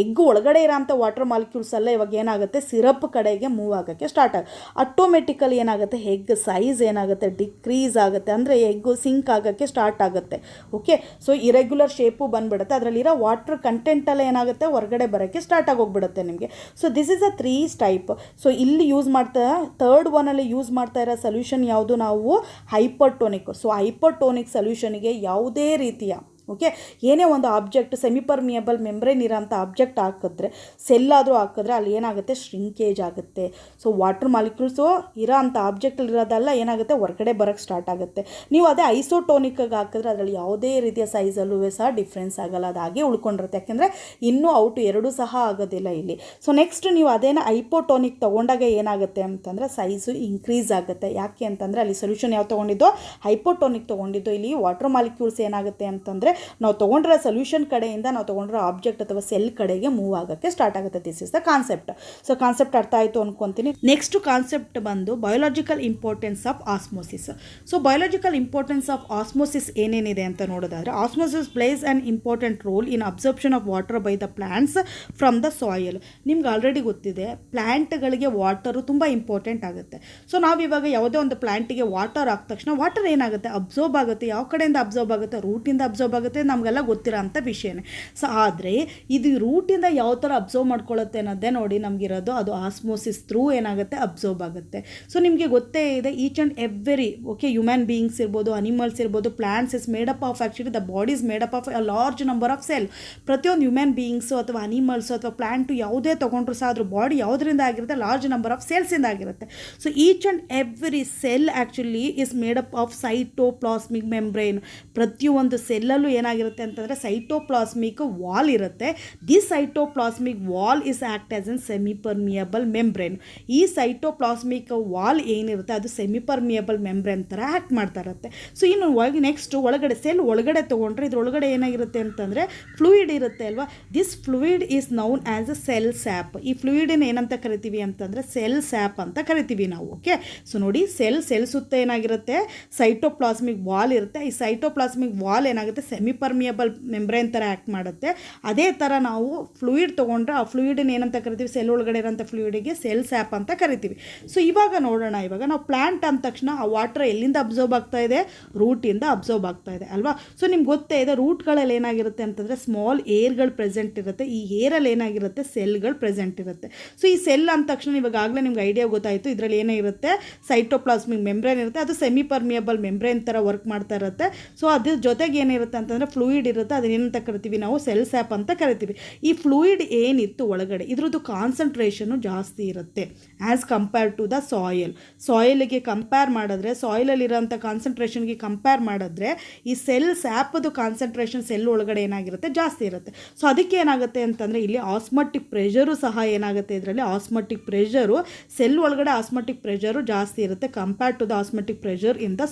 ಎಗ್ ಒಳಗಡೆ ಇರೋಂಥ ವಾಟರ್ ಮಾಲಿಕ್ಯೂಲ್ಸ್ ಎಲ್ಲ ಇವಾಗ ಏನಾಗುತ್ತೆ ಸಿರಪ್ ಕಡೆಗೆ ಮೂವ್ ಆಗೋಕ್ಕೆ ಸ್ಟಾರ್ಟ್ ಆಗುತ್ತೆ. ಆಟೋಮೆಟಿಕಲಿ ಏನಾಗುತ್ತೆ ಎಗ್ ಸೈಜ್ ಏನಾಗುತ್ತೆ ಡಿಕ್ರೀಸ್ ಆಗುತ್ತೆ, ಅಂದರೆ ಎಗ್ಗು ಸಿಂಕ್ ಆಗೋಕ್ಕೆ ಸ್ಟಾರ್ಟ್ ಆಗುತ್ತೆ. ಓಕೆ, ಸೊ ಇರೆಗ್ಯುಲರ್ ಶೇಪು ಬಂದುಬಿಡುತ್ತೆ, ಅದರಲ್ಲಿರೋ ವಾಟರ್ ಕಂಟೆಂಟೆಲ್ಲ ಏನಾಗುತ್ತೆ ಹೊರಗಡೆ ಬರೋಕ್ಕೆ ಸ್ಟಾರ್ಟ್ ಆಗೋಗ್ಬಿಡುತ್ತೆ ನಿಮಗೆ. So this is a 3 type. So ಇಲ್ಲಿ ಯೂಸ್ ಮಾಡ್ತಾ ಥರ್ಡ್ ಒನ್ನಲ್ಲಿ ಯೂಸ್ ಮಾಡ್ತಾ ಇರೋ ಸೊಲ್ಯೂಷನ್ ಯಾವುದು ನಾವು ಹೈಪರ್ಟೋನಿಕ್. ಸೊ ಹೈಪರ್ಟೋನಿಕ್ ಸೊಲ್ಯೂಷನ್ಗೆ ಯಾವುದೇ ರೀತಿಯ ಓಕೆ ಏನೇ ಒಂದು ಆಬ್ಜೆಕ್ಟ್ ಸೆಮಿಪರ್ಮಿಯಬಲ್ ಮೆಂಬ್ರೇನ್ ಇರೋಂಥ ಆಬ್ಜೆಕ್ಟ್ ಹಾಕಿದ್ರೆ ಸೆಲ್ಲಾದರೂ ಹಾಕಿದ್ರೆ ಅಲ್ಲಿ ಏನಾಗುತ್ತೆ ಶ್ರಿಂಕೇಜ್ ಆಗುತ್ತೆ. ಸೊ ವಾಟರ್ ಮಾಲಿಕ್ಯೂಲ್ಸು ಇರೋ ಅಂಥ ಆಬ್ಜೆಕ್ಟಲ್ಲಿರೋದೆಲ್ಲ ಏನಾಗುತ್ತೆ ಹೊರಗಡೆ ಬರೋಕ್ಕೆ ಸ್ಟಾರ್ಟ್ ಆಗುತ್ತೆ. ನೀವು ಅದೇ ಐಸೋಟೋನಿಕ್ಗೆ ಹಾಕಿದ್ರೆ ಅದರಲ್ಲಿ ಯಾವುದೇ ರೀತಿಯ ಸೈಜಲ್ಲೂ ಸಹ ಡಿಫ್ರೆನ್ಸ್ ಆಗೋಲ್ಲ, ಅದು ಹಾಗೆ ಉಳ್ಕೊಂಡಿರುತ್ತೆ. ಯಾಕೆಂದರೆ ಇನ್ನೂ ಔಟು ಎರಡೂ ಸಹ ಆಗೋದಿಲ್ಲ ಇಲ್ಲಿ. ಸೊ ನೆಕ್ಸ್ಟ್ ನೀವು ಅದೇನ ಹೈಪೋಟೋನಿಕ್ ತೊಗೊಂಡಾಗ ಏನಾಗುತ್ತೆ ಅಂತಂದರೆ ಸೈಜು ಇನ್ಕ್ರೀಸ್ ಆಗುತ್ತೆ. ಯಾಕೆ ಅಂತಂದರೆ ಅಲ್ಲಿ ಸೊಲ್ಯೂಷನ್ ಯಾವ ತೊಗೊಂಡಿದ್ದೋ ಹೈಪೋಟೋನಿಕ್ ತೊಗೊಂಡಿದ್ದು, ಇಲ್ಲಿ ವಾಟರ್ ಮಾಲಿಕ್ಯೂಲ್ಸ್ ಏನಾಗುತ್ತೆ ಅಂತಂದರೆ ನಾವು ತೊಗೊಂಡಿರೋ ಸೊಲ್ಯೂಷನ್ ಕಡೆಯಿಂದ ನಾವು ತೊಗೊಂಡಿರೋ ಆಬ್ಜೆಕ್ಟ್ ಅಥವಾ ಸೆಲ್ ಕಡೆಗೆ ಮೂವ್ ಆಗೋಕ್ಕೆ ಸ್ಟಾರ್ಟ್ ಆಗುತ್ತೆ. This is the concept. So concept ಅರ್ಥ ಆಯಿತು ಅನ್ಕೊತೀನಿ. ನೆಕ್ಸ್ಟ್ ಕಾನ್ಸೆಪ್ಟ್ ಬಂದು biological importance of osmosis. So biological importance of osmosis ಏನೇನಿದೆ ಅಂತ ನೋಡೋದಾದರೆ, osmosis place on important role in absorption of water by the plants from the soil. ನಿಮ್ಗೆ already ಗೊತ್ತಿದೆ, ಪ್ಲ್ಯಾಂಟ್ಗಳಿಗೆ water ತುಂಬ ಇಂಪಾರ್ಟೆಂಟ್ ಆಗುತ್ತೆ. ಸೊ ನಾವಿವಾಗ ಯಾವುದೇ ಒಂದು ಪ್ಲ್ಯಾಂಟಿಗೆ ವಾಟರ್ ಹಾಕಿದ ತಕ್ಷಣ ವಾಟರ್ ಏನಾಗುತ್ತೆ, ಅಬ್ಸರ್ಬ್ ಆಗುತ್ತೆ. ಯಾವ ಕಡೆಯಿಂದ ಅಬ್ಸರ್ಬ್ ಆಗುತ್ತೆ, ರೂಟಿಂದ ಅಬ್ಸರ್ಬ್ ಆಗುತ್ತೆ. ನಮಗೆಲ್ಲ ಗೊತ್ತಿರೋ ಅಂಥ ವಿಷಯನೇ. ಸೊ ಆದರೆ ಇದು ರೂಟಿಂದ ಯಾವ ಥರ ಅಬ್ಸರ್ವ್ ಮಾಡ್ಕೊಳ್ಳುತ್ತೆ ಅನ್ನೋದೇ ನೋಡಿ ನಮಗಿರೋದು, ಅದು ಆಸ್ಮೋಸಿಸ್ ಥ್ರೂ ಏನಾಗುತ್ತೆ, ಅಬ್ಸರ್ಬ್ ಆಗುತ್ತೆ. ಸೊ ನಿಮಗೆ ಗೊತ್ತೇ ಇದೆ, each and every human beings ಇರ್ಬೋದು, ಅನಿಮಲ್ಸ್ ಇರ್ಬೋದು, plants is made up of, actually the body is made up of a large number of cell. ಪ್ರತಿಯೊಂದು ಹ್ಯೂಮನ್ ಬೀಯಿಂಗ್ಸು ಅಥವಾ ಅನಿಮಲ್ಸು ಅಥವಾ ಪ್ಲಾಂಟು ಯಾವುದೇ ತೊಗೊಂಡ್ರು ಸಹ ಅದ್ರ ಬಾಡಿ ಯಾವುದರಿಂದ ಆಗಿರುತ್ತೆ, ಲಾರ್ಜ್ ನಂಬರ್ ಆಫ್ ಸೆಲ್ಸಿಂದ ಆಗಿರುತ್ತೆ. So each and every cell actually is made up of cytoplasmic membrane. ಪ್ರತಿಯೊಂದು ಸೆಲ್ಲಲ್ಲೂ ಏನಾಗಿರುತ್ತೆ ಅಂತಂದರೆ ಸೈಟೋಪ್ಲಾಸ್ಮಿಕ್ ವಾಲ್ ಇರುತ್ತೆ. This cytoplasmic wall is act as an semipermeable membrane. ಈ ಸೈಟೋಪ್ಲಾಸ್ಮಿಕ್ ವಾಲ್ ಏನಿರುತ್ತೆ ಅದು ಸೆಮಿಪರ್ಮಿಯಬಲ್ ಮೆಂಬ್ರೇನ್ ಥರ ಆ್ಯಕ್ಟ್ ಮಾಡ್ತಾ ಇರುತ್ತೆ. ಸೊ ಇನ್ನು ನೆಕ್ಸ್ಟ್ ಒಳಗಡೆ ಸೆಲ್ ಒಳಗಡೆ ತೊಗೊಂಡ್ರೆ ಇದ್ರೊಳಗಡೆ ಏನಾಗಿರುತ್ತೆ ಅಂತಂದರೆ ಫ್ಲೂಯಿಡ್ ಇರುತ್ತೆ ಅಲ್ವಾ. This fluid is known as a cell sap. ಈ ಫ್ಲೂಯಿಡನ್ನ ಏನಂತ ಕರಿತೀವಿ ಅಂತಂದರೆ ಸೆಲ್ ಸ್ಯಾಪ್ ಅಂತ ಕರಿತೀವಿ ನಾವು. ಓಕೆ, ಸೊ ನೋಡಿ ಸೆಲ್ ಸುತ್ತ ಏನಾಗಿರುತ್ತೆ, ಸೈಟೋಪ್ಲಾಸ್ಮಿಕ್ ವಾಲ್ ಇರುತ್ತೆ. ಈ ಸೈಟೋಪ್ಲಾಸ್ಮಿಕ್ ವಾಲ್ ಏನಾಗುತ್ತೆ, ಸೆಮಿಪರ್ಮಿಯಬಲ್ ಮೆಂಬ್ರೇನ್ ಥರ ಆ್ಯಕ್ಟ್ ಮಾಡುತ್ತೆ. ಅದೇ ಥರ ನಾವು ಫ್ಲೂಯಿಡ್ ತೊಗೊಂಡ್ರೆ ಆ ಫ್ಲೂಯಿಡನ್ನ ಏನಂತ ಕರಿತೀವಿ, ಸೆಲ್ ಒಳಗಡೆ ಇರೋಂಥ ಫ್ಲೂಯಿಡಿಗೆ ಸೆಲ್ ಸ್ಯಾಪ್ ಅಂತ ಕರಿತೀವಿ. ಸೊ ಇವಾಗ ನೋಡೋಣ, ಇವಾಗ ನಾವು ಪ್ಲಾಂಟ್ ಅಂದ ತಕ್ಷಣ ಆ ವಾಟರ್ ಎಲ್ಲಿಂದ ಅಬ್ಸರ್ಬ್ ಆಗ್ತಾ ಇದೆ, ರೂಟಿಂದ ಅಬ್ಸರ್ಬ್ ಆಗ್ತಾ ಇದೆ ಅಲ್ವಾ. ಸೊ ನಿಮ್ಗೆ ಗೊತ್ತೇ ಇದೆ, ರೂಟ್ಗಳಲ್ಲಿ ಏನಾಗಿರುತ್ತೆ ಅಂತಂದರೆ ಸ್ಮಾಲ್ ಏರ್ಗಳು ಪ್ರೆಸೆಂಟ್ ಇರುತ್ತೆ. ಈ ಏರಲ್ಲಿ ಏನಾಗಿರುತ್ತೆ, ಸೆಲ್ಗಳು ಪ್ರೆಸೆಂಟ್ ಇರುತ್ತೆ. ಸೊ ಈ ಸೆಲ್ ಅಂದ ತಕ್ಷಣ ಇವಾಗಲೇ ನಿಮ್ಗೆ ಐಡಿಯಾ ಗೊತ್ತಾಯಿತು, ಇದರಲ್ಲಿ ಏನಿರುತ್ತೆ, ಸೈಟೋಪ್ಲಾಸ್ಮಿಕ್ ಮೆಂಬ್ರೇನ್ ಇರುತ್ತೆ. ಅದು ಸೆಮಿಪರ್ಮಿಯಬಲ್ ಮೆಂಬ್ರೇನ್ ಥರ ವರ್ಕ್ ಮಾಡ್ತಾ ಇರುತ್ತೆ. ಸೊ ಅದ್ರ ಜೊತೆಗೆ ಏನಿರುತ್ತೆ ಅಂತಂದರೆ ಫ್ಲೂಯಿಡ್ ಇರುತ್ತೆ. ಅದನ್ನೇನಂತ ಕರಿತೀವಿ ನಾವು, ಸೆಲ್ ಸ್ಯಾಪ್ ಅಂತ ಕರಿತೀವಿ. ಈ ಫ್ಲೂಯಿಡ್ ಏನಿತ್ತು ಒಳಗಡೆ, ಇದ್ರದ್ದು ಕಾನ್ಸಂಟ್ರೇಷನು ಜಾಸ್ತಿ ಇರುತ್ತೆ ಆ್ಯಸ್ ಕಂಪೇರ್ ಟು ದ ಸಾಯಿಲ್ಗೆ ಕಂಪೇರ್ ಮಾಡಿದ್ರೆ, ಸಾಯಿಲಲ್ಲಿರೋಂಥ ಕಾನ್ಸಂಟ್ರೇಷನ್ಗೆ ಕಂಪೇರ್ ಮಾಡಿದ್ರೆ ಈ ಸೆಲ್ ಸ್ಯಾಪದು ಕಾನ್ಸಂಟ್ರೇಷನ್ ಸೆಲ್ ಒಳಗಡೆ ಏನಾಗಿರುತ್ತೆ, ಜಾಸ್ತಿ ಇರುತ್ತೆ. ಸೊ ಅದಕ್ಕೆ ಏನಾಗುತ್ತೆ ಅಂತಂದರೆ ಇಲ್ಲಿ ಆಸ್ಮೋಟಿಕ್ ಪ್ರೆಷರು ಸಹ ಏನಾಗುತ್ತೆ, ಇದರಲ್ಲಿ ಆಸ್ಮೋಟಿಕ್ ಪ್ರೆಷರು ಸೆಲ್ ಒಳಗಡೆ ಆಸ್ಮೋಟಿಕ್ ಪ್ರೆಷರು ಜಾಸ್ತಿ ಇರುತ್ತೆ compare to the osmotic pressure in the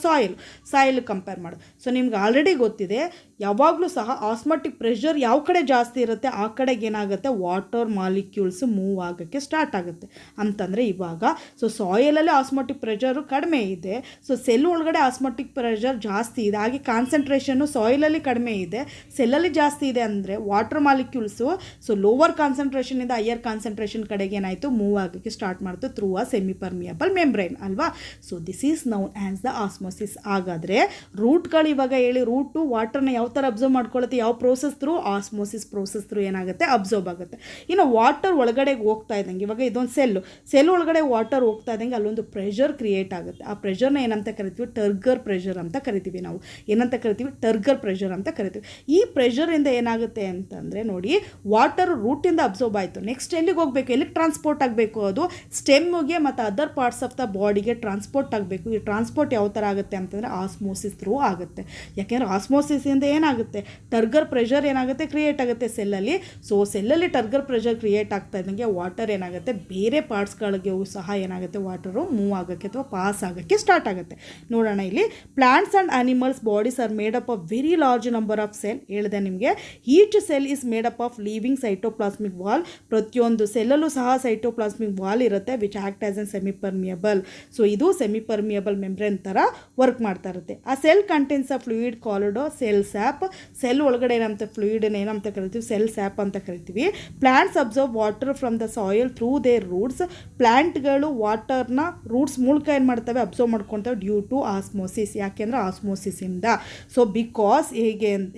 soil compare ಮಾಡೋದು. ಸೊ ನಿಮ್ಗೆ ಆಲ್ರೆಡಿ ಗೊತ್ತಿದೆ, ಯಾವಾಗಲೂ ಸಹ ಆಸ್ಮೋಟಿಕ್ ಪ್ರೆಷರ್ ಯಾವ ಕಡೆ ಜಾಸ್ತಿ ಇರುತ್ತೆ ಆ ಕಡೆಗೆ ಏನಾಗುತ್ತೆ, ವಾಟರ್ ಮಾಲಿಕ್ಯೂಲ್ಸ್ ಮೂವ್ ಆಗೋಕ್ಕೆ ಸ್ಟಾರ್ಟ್ ಆಗುತ್ತೆ. ಅಂತಂದರೆ ಇವಾಗ ಸೊ ಸಾಯಿಲಲ್ಲಿ ಆಸ್ಮೋಟಿಕ್ ಪ್ರೆಷರು ಕಡಿಮೆ ಇದೆ, ಸೊ ಸೆಲ್ ಒಳಗಡೆ ಆಸ್ಮೋಟಿಕ್ ಪ್ರೆಷರ್ ಜಾಸ್ತಿ ಇದೆ. ಹಾಗೆ ಕಾನ್ಸಂಟ್ರೇಷನ್ನು ಸಾಯಿಲಲ್ಲಿ ಕಡಿಮೆ ಇದೆ, ಸೆಲ್ಲಲ್ಲಿ ಜಾಸ್ತಿ ಇದೆ. ಅಂದರೆ ವಾಟರ್ ಮಾಲಿಕ್ಯೂಲ್ಸು ಸೊ ಲೋವರ್ ಕಾನ್ಸಂಟ್ರೇಷನಿಂದ ಹೈಯರ್ ಕಾನ್ಸಂಟ್ರೇಷನ್ ಕಡೆಗೆ ಏನಾಯಿತು, ಮೂವ್ ಆಗೋಕ್ಕೆ ಸ್ಟಾರ್ಟ್ ಮಾಡ್ತು ಥ್ರೂ ಅ ಸೆಮಿಪರ್ಮಿಯಬಲ್ ಮೆಂಬ್ರೇನ್ ಅಲ್ವಾ. So this is known as the osmosis. ಹಾಗಾದರೆ ರೂಟ್ಗಳು ಇವಾಗ ಹೇಳಿ, ರೂಟು ವಾಟರ್ನ ಯಾವ ಥರ ಅಬ್ಸರ್ವ್ ಮಾಡ್ಕೊಳ್ಳುತ್ತೆ, ಯಾವ process through, osmosis process through ಏನಾಗುತ್ತೆ, ಅಬ್ಸರ್ವ್ ಆಗುತ್ತೆ. ಇನ್ನು ವಾಟರ್ ಒಳಗಡೆ ಹೋಗ್ತಾ ಇದ್ದಂಗೆ, ಇವಾಗ ಇದೊಂದು ಸೆಲ್ ಒಳಗಡೆ ವಾಟರ್ ಹೋಗ್ತಾ ಇದ್ದಂಗೆ ಅಲ್ಲೊಂದು ಪ್ರೆಷರ್ ಕ್ರಿಯೇಟ್ ಆಗುತ್ತೆ. ಆ ಪ್ರೆಷರ್ನ ಏನಂತ ಕರಿತೀವಿ, ಟರ್ಗರ್ ಪ್ರೆಷರ್ ಅಂತ ಕರಿತೀವಿ ನಾವು. ಏನಂತ ಕರಿತೀವಿ, ಟರ್ಗರ್ ಪ್ರೆಷರ್ ಅಂತ ಕರಿತೀವಿ. ಈ ಪ್ರೆಷರಿಂದ ಏನಾಗುತ್ತೆ ಅಂತಂದರೆ ನೋಡಿ, ವಾಟರ್ ರೂಟಿಂದ ಅಬ್ಸರ್ವ್ ಆಯಿತು, ನೆಕ್ಸ್ಟ್ ಎಲ್ಲಿಗೆ ಹೋಗಬೇಕು, ಎಲ್ಲಿಗೆ ಟ್ರಾನ್ಸ್ಪೋರ್ಟ್ ಆಗಬೇಕು, ಅದು ಸ್ಟೆಮ್ಗೆ ಮತ್ತು ಅದರ್ ಪಾರ್ಟ್ಸ್ ಆಫ್ ದ ಬಾಡಿಗೆ ಟ್ರಾನ್ಸ್ಪೋರ್ಟ್ ಆಗಬೇಕು. ಈ ಟ್ರಾನ್ಸ್ಪೋರ್ಟ್ ಯಾವ ಥರ ಆಗುತ್ತೆ ಅಂತಂದರೆ ಆಸ್ಮೋಸಿಸ್ ಥ್ರೂ ಆಗುತ್ತೆ. ಯಾಕೆಂದರೆ ಆಸ್ಮೋಸಿಸಿಂದ ಏನಾಗುತ್ತೆ, ಟರ್ಗರ್ ಪ್ರೆಷರ್ ಏನಾಗುತ್ತೆ, ಕ್ರಿಯೇಟ್ ಆಗುತ್ತೆ ಸೆಲ್ಲಲ್ಲಿ. ಸೊ ಸೆಲ್ಲಲ್ಲಿ ಟರ್ಗರ್ ಪ್ರೆಷರ್ ಕ್ರಿಯೇಟ್ ಆಗ್ತಾ ಇದ್ದಂಗೆ ವಾಟರ್ ಏನಾಗುತ್ತೆ, ಬೇರೆ ಪಾರ್ಟ್ಸ್ಗಳಿಗೆ ಸಹ ಏನಾಗುತ್ತೆ, ವಾಟರು ಮೂವ್ ಆಗೋಕ್ಕೆ ಅಥವಾ ಪಾಸ್ ಆಗೋಕ್ಕೆ ಸ್ಟಾರ್ಟ್ ಆಗುತ್ತೆ. ನೋಡೋಣ ಇಲ್ಲಿ, plants and animals bodies are made up of very large number of cell. ಹೇಳಿದೆ ನಿಮಗೆ, each cell is made up of living cytoplasmic wall. ಪ್ರತಿಯೊಂದು ಸೆಲ್ಲಲ್ಲೂ ಸಹ ಸೈಟೋಪ್ಲಾಸ್ಮಿಕ್ ವಾಲ್ ಇರುತ್ತೆ which act as an semipermeable. So ಇದು ಸೆಮಿಪರ್ಮಿಯಬಲ್ ಮೆಂಬ್ರೇನ್ ಥರ work ಮಾಡ್ತಾ ಇರುತ್ತೆ. ಆ cell contains a fluid called cell sap. Cell ಒಳಗಡೆ ಏನಂತ ಫ್ಲೂಯಿಡನ್ನ ಏನಂತ ಕರಿತೀವಿ, ಸೆಲ್ ಸ್ಯಾಪ್ ಅಂತ ಕರಿತೀವಿ. Plants absorb water from the soil through their roots. ಪ್ಲಾಂಟ್ಗಳು ವಾಟರ್ನ ರೂಟ್ಸ್ ಮೂಲಕ ಏನು ಮಾಡ್ತವೆ, ಅಬ್ಸರ್ವ್ ಮಾಡ್ಕೊಳ್ತವೆ ಡ್ಯೂ ಟು ಆಸ್ಮೋಸಿಸ್. ಯಾಕೆಂದರೆ ಆಸ್ಮೋಸಿಸಿಂದ. ಸೊ ಬಿಕಾಸ್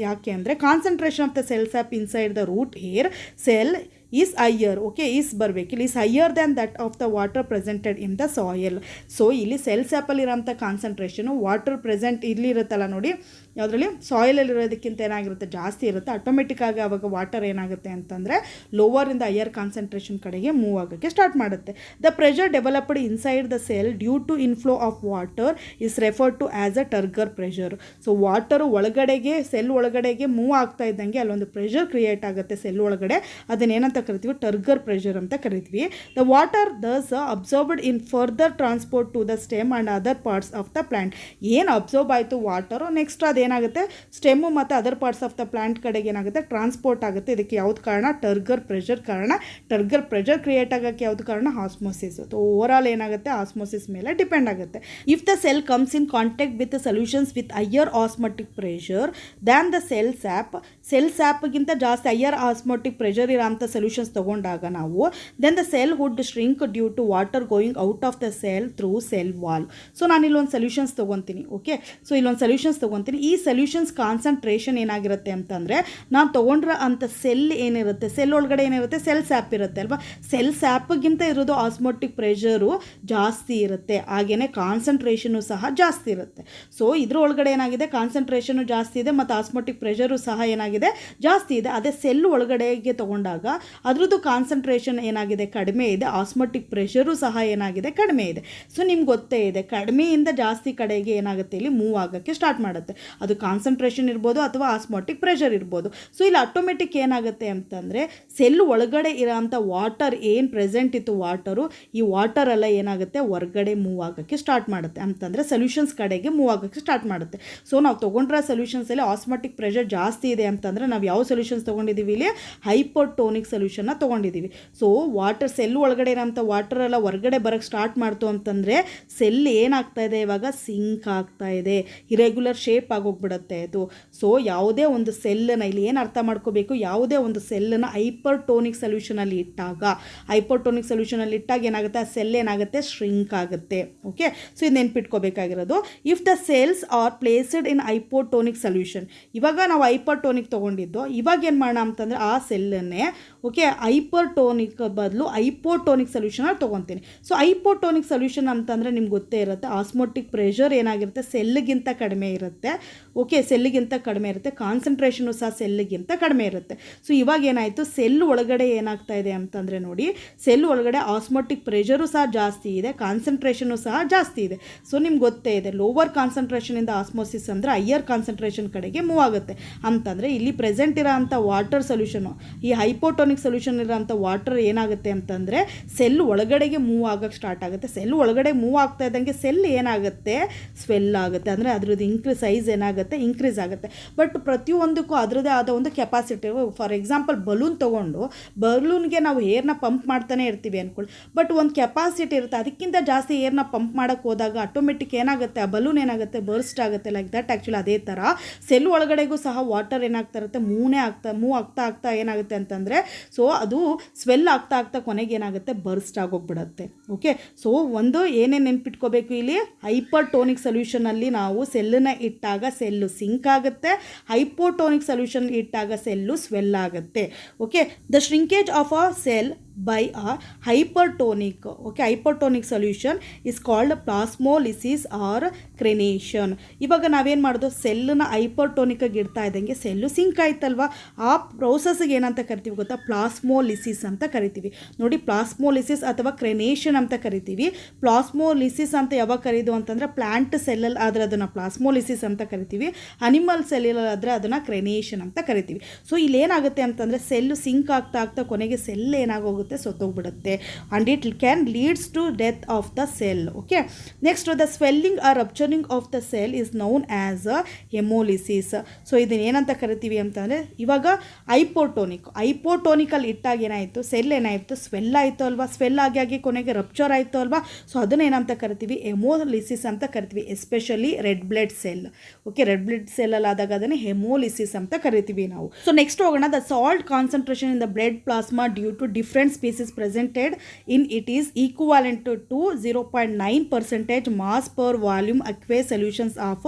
ಯಾಕೆ ಅಂದರೆ concentration of the cell sap inside the root hair cell is higher. Okay, is ಬರಬೇಕು ಇಲ್ಲಿ, is higher than that of the water presented in the soil. So ಇಲ್ಲಿ cell ಸ್ಯಾಪಲ್ಲಿರೋಂಥ concentration water present ಇಲ್ಲಿ ಇರುತ್ತಲ್ಲ ನೋಡಿ, ಯಾವುದರಲ್ಲಿ ಸಾಯಿಲಲ್ಲಿರೋದಕ್ಕಿಂತ ಏನಾಗಿರುತ್ತೆ, ಜಾಸ್ತಿ ಇರುತ್ತೆ. ಆಟೋಮೆಟಿಕ್ಕಾಗಿ ಆವಾಗ ವಾಟರ್ ಏನಾಗುತ್ತೆ ಅಂತಂದರೆ ಲೋವರಿಂದ ಹೈಯರ್ ಕಾನ್ಸಂಟ್ರೇಷನ್ ಕಡೆಗೆ ಮೂವ್ ಆಗೋಕ್ಕೆ ಸ್ಟಾರ್ಟ್ ಮಾಡುತ್ತೆ. The pressure developed inside the cell due to inflow of water is referred to as a turgor pressure. So water ಒಳಗಡೆಗೆ ಸೆಲ್ ಒಳಗಡೆಗೆ ಮೂವ್ ಆಗ್ತಾ ಇದ್ದಂಗೆ ಅಲ್ಲೊಂದು ಪ್ರೆಷರ್ ಕ್ರಿಯೇಟ್ ಆಗುತ್ತೆ ಸೆಲ್ ಒಳಗಡೆ. ಅದನ್ನೇನಂತ ಏನಂತ ಕರಿತೀವಿ, ಟರ್ಗರ್ ಪ್ರೆಷರ್ ಅಂತ ಕರಿತೀವಿ. The water thus absorbed in further transport to the stem and other parts of the plant. ಏನು ಅಬ್ಸಾರ್ಬ್ ಆಯಿತು ವಾಟರು, ನೆಕ್ಸ್ಟ್ ಅದೇನಾಗುತ್ತೆ ಸ್ಟೆಮ್ಮು ಮತ್ತು other parts of the plant ಕಡೆಗೆ ಏನಾಗುತ್ತೆ ಟ್ರಾನ್ಸ್ಪೋರ್ಟ್ ಆಗುತ್ತೆ. ಇದಕ್ಕೆ ಯಾವ್ದು ಕಾರಣ, ಟರ್ಗರ್ ಪ್ರೆಷರ್ ಕಾರಣ. ಟರ್ಗರ್ ಪ್ರೆಷರ್ ಕ್ರಿಯೇಟ್ ಆಗೋಕ್ಕೆ ಯಾವ್ದು ಕಾರಣ, ಆಸ್ಮೋಸಿಸ್. ಓವರ್ ಆಲ್ ಏನಾಗುತ್ತೆ ಆಸ್ಮೋಸಿಸ್ ಮೇಲೆ ಡಿಪೆಂಡ್ ಆಗುತ್ತೆ. If the cell comes in contact with solutions with higher osmotic pressure than the cell ಸ್ಯಾಪ್ಗಿಂತ ಜಾಸ್ತಿ ಹೈಯರ್ ಆಸ್ಮೋಟಿಕ್ ಪ್ರೆಷರ್ ಇರೋಂಥ ಸೊಲ್ಯೂಷನ್ಸ್ ತೊಗೊಂಡಾಗ ನಾವು then the cell would shrink due to water going out of the cell through cell wall. So ನಾನು ಇಲ್ಲೊಂದು solutions ತೊಗೊತೀನಿ. Okay, so ಇಲ್ಲೊಂದು solutions ತೊಗೊತೀನಿ. ಈ ಸೊಲ್ಯೂಷನ್ಸ್ ಕಾನ್ಸಂಟ್ರೇಷನ್ ಏನಾಗಿರುತ್ತೆ ಅಂತಂದರೆ, ನಾನು ತೊಗೊಂಡ್ರೆ ಅಂಥ ಸೆಲ್ ಏನಿರುತ್ತೆ, ಸೆಲ್ ಒಳಗಡೆ ಏನಿರುತ್ತೆ ಸೆಲ್ ಸ್ಯಾಪ್ ಇರುತ್ತೆ ಅಲ್ವಾ, ಸೆಲ್ ಸ್ಯಾಪ್ಗಿಂತ ಇರೋದು ಆಸ್ಮೋಟಿಕ್ ಪ್ರೆಷರು ಜಾಸ್ತಿ ಇರುತ್ತೆ. ಹಾಗೆಯೇ ಕಾನ್ಸಂಟ್ರೇಷನು ಸಹ ಜಾಸ್ತಿ ಇರುತ್ತೆ. ಸೊ ಇದ್ರ ಒಳಗಡೆ ಏನಾಗಿದೆ, ಕಾನ್ಸಂಟ್ರೇಷನು ಜಾಸ್ತಿ ಇದೆ ಮತ್ತು ಆಸ್ಮೋಟಿಕ್ ಪ್ರೆಷರು ಸಹ ಏನಾಗಿದೆ ಜಾಸ್ತಿ ಇದೆ. ಅದೇ ಸೆಲ್ ಒಳಗಡೆಗೆ ತೊಗೊಂಡಾಗ ಅದ್ರದ್ದು ಕಾನ್ಸಂಟ್ರೇಷನ್ ಏನಾಗಿದೆ ಕಡಿಮೆ ಇದೆ, ಆಸ್ಮೋಟಿಕ್ ಪ್ರೆಷರು ಸಹ ಏನಾಗಿದೆ ಕಡಿಮೆ ಇದೆ. ಸೊ ನಿಮ್ಗೆ ಗೊತ್ತೇ ಇದೆ, ಕಡಿಮೆಯಿಂದ ಜಾಸ್ತಿ ಕಡೆಗೆ ಏನಾಗುತ್ತೆ ಇಲ್ಲಿ ಮೂವ್ ಆಗೋಕ್ಕೆ ಸ್ಟಾರ್ಟ್ ಮಾಡುತ್ತೆ. ಅದು ಕಾನ್ಸಂಟ್ರೇಷನ್ ಇರ್ಬೋದು ಅಥವಾ ಆಸ್ಮೋಟಿಕ್ ಪ್ರೆಷರ್ ಇರ್ಬೋದು. ಸೊ ಇಲ್ಲಿ ಆಟೋಮೆಟಿಕ್ ಏನಾಗುತ್ತೆ ಅಂತಂದರೆ, ಸೆಲ್ ಒಳಗಡೆ ಇರೋಂಥ ವಾಟರ್ ಏನು ಪ್ರೆಸೆಂಟ್ ಇತ್ತು ವಾಟರು, ಈ ವಾಟರ್ ಎಲ್ಲ ಏನಾಗುತ್ತೆ ಹೊರಗಡೆ ಮೂವ್ ಆಗೋಕ್ಕೆ ಸ್ಟಾರ್ಟ್ ಮಾಡುತ್ತೆ. ಅಂತಂದರೆ ಸೊಲ್ಯೂಷನ್ಸ್ ಕಡೆಗೆ ಮೂವ್ ಆಗೋಕ್ಕೆ ಸ್ಟಾರ್ಟ್ ಮಾಡುತ್ತೆ. ಸೊ ನಾವು ತೊಗೊಂಡ್ರೆ ಸೊಲ್ಯೂಷನ್ಸಲ್ಲಿ ಆಸ್ಮೋಟಿಕ್ ಪ್ರೆಷರ್ ಜಾಸ್ತಿ ಇದೆ ಅಂತಂದರೆ ನಾವು ಯಾವ ಸೊಲ್ಯೂಷನ್ಸ್ ತೊಗೊಂಡಿದ್ದೀವಿ, ಇಲ್ಲಿ ಹೈಪೋಟೋನಿಕ್ ಸೊಲ್ಯೂಷನ್ನ ತೊಗೊಂಡಿದ್ದೀವಿ. ಸೊ ವಾಟರ್ ಸೆಲ್ ಒಳಗಡೆ ಇರೋಂಥ ವಾಟರ್ ಎಲ್ಲ ಹೊರಗಡೆ ಬರೋಕ್ಕೆ ಸ್ಟಾರ್ಟ್ ಮಾಡ್ತು ಅಂತಂದರೆ ಸೆಲ್ ಏನಾಗ್ತಾ ಇದೆ ಇವಾಗ, ಸಿಂಕ್ ಆಗ್ತಾ ಇದೆ, ಇರೆಗ್ಯುಲರ್ ಶೇಪ್ ಆಗೋಗ್ಬಿಡುತ್ತೆ ಅದು. ಸೊ ಯಾವುದೇ ಒಂದು ಸೆಲ್ಲನ್ನು ಇಲ್ಲಿ ಏನು ಅರ್ಥ ಮಾಡ್ಕೋಬೇಕು, ಯಾವುದೇ ಒಂದು ಸೆಲ್ಲನ್ನು ಹೈಪರ್ಟೋನಿಕ್ ಸೊಲ್ಯೂಷನಲ್ಲಿ ಇಟ್ಟಾಗ ಏನಾಗುತ್ತೆ, ಆ ಸೆಲ್ ಏನಾಗುತ್ತೆ ಶ್ರಿಂಕ್ ಆಗುತ್ತೆ. ಓಕೆ, ಸೊ ಇದು ನೆನ್ಪಿಟ್ಕೋಬೇಕಾಗಿರೋದು. If the cells are placed in hypotonic solution, ಇವಾಗ ನಾವು ಹೈಪರ್ಟೋನಿಕ್ ತೊಗೊಂಡಿದ್ದು, ಇವಾಗ ಏನು ಮಾಡೋಣ ಅಂತಂದರೆ ಆ ಸೆಲ್ಲನ್ನೇ ಓಕೆ ಹೈಪರ್ಟೋನಿಕ್ ಬದಲು ಹೈಪೋಟೋನಿಕ್ ಸೊಲ್ಯೂಷನಲ್ಲಿ ತೊಗೊತೀನಿ. ಸೊ ಹೈಪೋಟೋನಿಕ್ ಸೊಲ್ಯೂಷನ್ ಅಂತಂದರೆ ನಿಮ್ಗೆ ಗೊತ್ತೇ ಇರುತ್ತೆ, ಆಸ್ಮೋಟಿಕ್ ಪ್ರೆಷರ್ ಏನಾಗಿರುತ್ತೆ ಸೆಲ್ಗಿಂತ ಕಡಿಮೆ ಇರುತ್ತೆ. ಓಕೆ, ಸೆಲ್ಗಿಂತ ಕಡಿಮೆ ಇರುತ್ತೆ, ಕಾನ್ಸಂಟ್ರೇಷನು ಸಹ ಸೆಲ್ಗಿಂತ ಕಡಿಮೆ ಇರುತ್ತೆ. ಸೊ ಇವಾಗ ಏನಾಯಿತು, ಸೆಲ್ ಒಳಗಡೆ ಏನಾಗ್ತಾ ಇದೆ ಅಂತಂದರೆ ನೋಡಿ, ಸೆಲ್ ಒಳಗಡೆ ಆಸ್ಮೋಟಿಕ್ ಪ್ರೆಷರು ಸಹ ಜಾಸ್ತಿ ಇದೆ, ಕಾನ್ಸಂಟ್ರೇಷನು ಸಹ ಜಾಸ್ತಿ ಇದೆ. ಸೊ ನಿಮ್ಗೆ ಗೊತ್ತೇ ಇದೆ, ಲೋವರ್ ಕಾನ್ಸಂಟ್ರೇಷನಿಂದ ಆಸ್ಮೋಸಿಸ್ ಅಂದರೆ ಹೈಯರ್ ಕಾನ್ಸಂಟ್ರೇಷನ್ ಕಡೆಗೆ ಮೂವ್ ಆಗುತ್ತೆ. ಅಂತಂದರೆ ಇಲ್ಲಿ ಪ್ರೆಸೆಂಟ್ ಇರೋ ಅಂಥ ವಾಟರ್ ಸೊಲ್ಯೂಷನು, ಈ ಹೈಪೋಟೋನಿಕ್ ಸೊಲ್ಯೂಷನ್ ಇರೋಂಥ ವಾಟರ್ ಏನಾಗುತ್ತೆ ಅಂತಂದರೆ ಸೆಲ್ ಒಳಗಡೆಗೆ ಮೂವ್ ಆಗೋಕ್ಕೆ ಸ್ಟಾರ್ಟ್ ಆಗುತ್ತೆ. ಸೆಲ್ ಒಳಗಡೆ ಮೂವ್ ಆಗ್ತಾ ಇದ್ದಂಗೆ ಸೆಲ್ ಏನಾಗುತ್ತೆ, ಸ್ವೆಲ್ ಆಗುತ್ತೆ. ಅಂದರೆ ಅದ್ರದ್ದು ಸೈಜ್ ಏನಾಗುತ್ತೆ, ಇನ್ಕ್ರೀಸ್ ಆಗುತ್ತೆ. ಬಟ್ ಪ್ರತಿಯೊಂದಕ್ಕೂ ಅದರದೇ ಆದ ಒಂದು ಕೆಪಾಸಿಟಿ. ಫಾರ್ ಎಕ್ಸಾಂಪಲ್ ಬಲೂನ್ ತೊಗೊಂಡು ಬಲೂನ್ಗೆ ನಾವು ಏರ್ನ ಪಂಪ್ ಮಾಡ್ತಾನೆ ಇರ್ತೀವಿ ಅಂದ್ಕೊಳ್ಳಿ, ಬಟ್ ಒಂದು ಕೆಪಾಸಿಟಿ ಇರುತ್ತೆ, ಅದಕ್ಕಿಂತ ಜಾಸ್ತಿ ಏರ್ನ ಪಂಪ್ ಮಾಡೋಕ್ಕೆ ಹೋದಾಗ ಆಟೋಮೆಟಿಕ್ ಏನಾಗುತ್ತೆ, ಆ ಬಲೂನ್ ಏನಾಗುತ್ತೆ ಬರ್ಸ್ಟ್ ಆಗುತ್ತೆ. ಲೈಕ್ ದಟ್ ಆ್ಯಕ್ಚುಲಿ ಅದೇ ಥರ ಸೆಲ್ ಒಳಗಡೆಗೂ ಸಹ ವಾಟರ್ ಏನಾಗ್ತಾ ಇರುತ್ತೆ, ಮೂವ್ ಆಗ್ತಾ ಏನಾಗುತ್ತೆ ಅಂತಂದರೆ, ಸೊ ಅದು ಸ್ವೆಲ್ ಆಗ್ತಾ ಕೊನೆಗೆ ಏನಾಗುತ್ತೆ ಬರ್ಸ್ಟ್ ಆಗೋಗ್ಬಿಡುತ್ತೆ. ಓಕೆ, ಸೊ ಒಂದು ಏನೇನು ನೆನ್ಪಿಟ್ಕೋಬೇಕು ಇಲ್ಲಿ, ಹೈಪರ್ಟೋನಿಕ್ ಸೊಲ್ಯೂಷನಲ್ಲಿ ನಾವು ಸೆಲ್ಲನ್ನ ಇಟ್ಟಾಗ ಸೆಲ್ಲು ಸಿಂಕ್ ಆಗುತ್ತೆ, ಹೈಪೋಟೋನಿಕ್ ಸೊಲ್ಯೂಷನ್ ಇಟ್ಟಾಗ ಸೆಲ್ಲು ಸ್ವೆಲ್ ಆಗುತ್ತೆ. Okay, the shrinkage of a cell by a hypertonic solution is called plasmolysis or crenation. ಇವಾಗ ನಾವೇನು ಮಾಡೋದು, ಸೆಲ್ಲನ್ನ ಹೈಪರ್ಟೋನಿಕ್ ಆಗಿ ಇಡ್ತಾ ಇದ್ದಂಗೆ ಸೆಲ್ಲು ಸಿಂಕ್ ಆಯ್ತಲ್ವಾ, ಆ ಪ್ರೋಸೆಸ್ಗೆ ಏನಂತ ಕರಿತೀವಿ ಗೊತ್ತಾ, ಪ್ಲಾಸ್ಮೋಲಿಸಿಸ್ ಅಂತ ಕರಿತೀವಿ. ನೋಡಿ, ಪ್ಲಾಸ್ಮೋಲಿಸಿಸ್ ಅಥವಾ ಕ್ರೆನೇಷನ್ ಅಂತ ಕರಿತೀವಿ. ಪ್ಲಾಸ್ಮೋಲಿಸಿಸ್ ಅಂತ ಯಾವಾಗ ಕರೀದು ಅಂತಂದರೆ, ಪ್ಲಾಂಟ್ ಸೆಲ್ಲಲ್ಲಿ ಆದರೆ ಅದನ್ನು ಪ್ಲಾಸ್ಮೋಲಿಸಿಸ್ ಅಂತ ಕರಿತೀವಿ, ಅನಿಮಲ್ ಸೆಲ್ಲಲ್ಲಿ ಆದರೆ ಅದನ್ನು ಕ್ರೆನೇಷನ್ ಅಂತ ಕರಿತೀವಿ. ಸೊ ಇಲ್ಲಿ ಏನಾಗುತ್ತೆ ಅಂತಂದರೆ, ಸೆಲ್ಲು ಸಿಂಕ್ ಆಗ್ತಾ ಕೊನೆಗೆ ಸೆಲ್ ಏನಾಗೋಗುತ್ತೆ, ಸತ್ತೋಗ್ಬಿಡುತ್ತೆ, and it can leads to death of the cell. Okay, next the swelling or rupturing of the cell is known as a hemolysis. So ಇದನ್ನ ಏನಂತ ಕರಿತೀವಿ ಅಂತಂದರೆ, ಇವಾಗ ಹೈಪೋಟೋನಿಕಲ್ಲಿ ಇಟ್ಟಾಗ ಏನಾಯಿತು, ಸೆಲ್ ಏನಾಯಿತು ಸ್ವೆಲ್ ಆಯಿತು ಅಲ್ವಾ, ಸ್ವೆಲ್ ಆಗಿ ಕೊನೆಗೆ ರಪ್ಚರ್ ಆಯಿತು ಅಲ್ವಾ. ಸೊ ಅದನ್ನ ಏನಂತ ಕರಿತೀವಿ, ಹೆಮೋಲಿಸಿಸ್ ಅಂತ ಕರಿತೀವಿ. Especially red blood cell. Okay, red blood ಸೆಲ್ಲಲ್ಲಿ ಆದಾಗ ಅದನ್ನು ಹೆಮೋಲಿಸಿಸ್ ಅಂತ ಕರಿತೀವಿ ನಾವು. ಸೊ ನೆಕ್ಸ್ಟ್ ಹೋಗೋಣ, the salt concentration in the blood plasma due to different species presented in it is equivalent to 0.9% mass per volume aqueous solutions of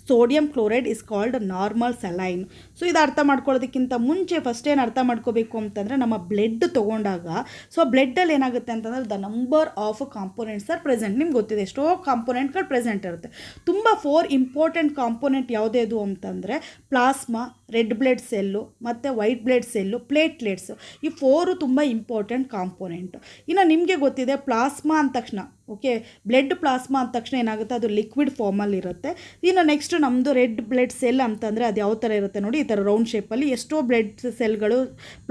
sodium chloride is called normal saline. So ಇದು ಅರ್ಥ ಮಾಡ್ಕೊಳ್ಳೋದಕ್ಕಿಂತ ಮುಂಚೆ first ಏನು ಅರ್ಥ ಮಾಡ್ಕೋಬೇಕು ಅಂತಂದರೆ, ನಮ್ಮ blood ತೊಗೊಂಡಾಗ so ಬ್ಲಡ್ಡಲ್ಲಿ ಏನಾಗುತ್ತೆ ಅಂತಂದರೆ the number of components are present. ನಿಮ್ಗೆ ಗೊತ್ತಿದೆ ಎಷ್ಟೋ ಕಾಂಪೋನೆಂಟ್ಗಳು ಪ್ರೆಸೆಂಟ್ ಇರುತ್ತೆ. ತುಂಬ 4 ಇಂಪಾರ್ಟೆಂಟ್ ಕಾಂಪೋನೆಂಟ್ ಯಾವುದೇದು ಅಂತಂದರೆ ಪ್ಲಾಸ್ಮಾ, ರೆಡ್ ಬ್ಲಡ್ ಸೆಲ್ಲು ಮತ್ತು ವೈಟ್ ಬ್ಲಡ್ ಸೆಲ್ಲು, ಪ್ಲೇಟ್ಲೆಟ್ಸು. ಈ 4 ತುಂಬ ಇಂಪಾರ್ಟೆಂಟ್ ಕಾಂಪೋನೆಂಟು. ಇನ್ನು ನಿಮಗೆ ಗೊತ್ತಿದೆ ಪ್ಲಾಸ್ಮಾ ಅಂದ ತಕ್ಷಣ ಓಕೆ. ಬ್ಲಡ್ ಪ್ಲಾಸ್ಮಾ ಅಂದ ತಕ್ಷಣ ಏನಾಗುತ್ತೆ, ಅದು ಲಿಕ್ವಿಡ್ ಫಾರ್ಮಲ್ಲಿ ಇರುತ್ತೆ. ಇನ್ನು ನೆಕ್ಸ್ಟ್ ನಮ್ಮದು ರೆಡ್ ಬ್ಲಡ್ ಸೆಲ್ ಅಂತಂದರೆ ಅದು ಯಾವ ಥರ ಇರುತ್ತೆ ನೋಡಿ, ಈ ಥರ ರೌಂಡ್ ಶೇಪಲ್ಲಿ ಎಷ್ಟೋ ಬ್ಲಡ್ ಸೆಲ್ಗಳು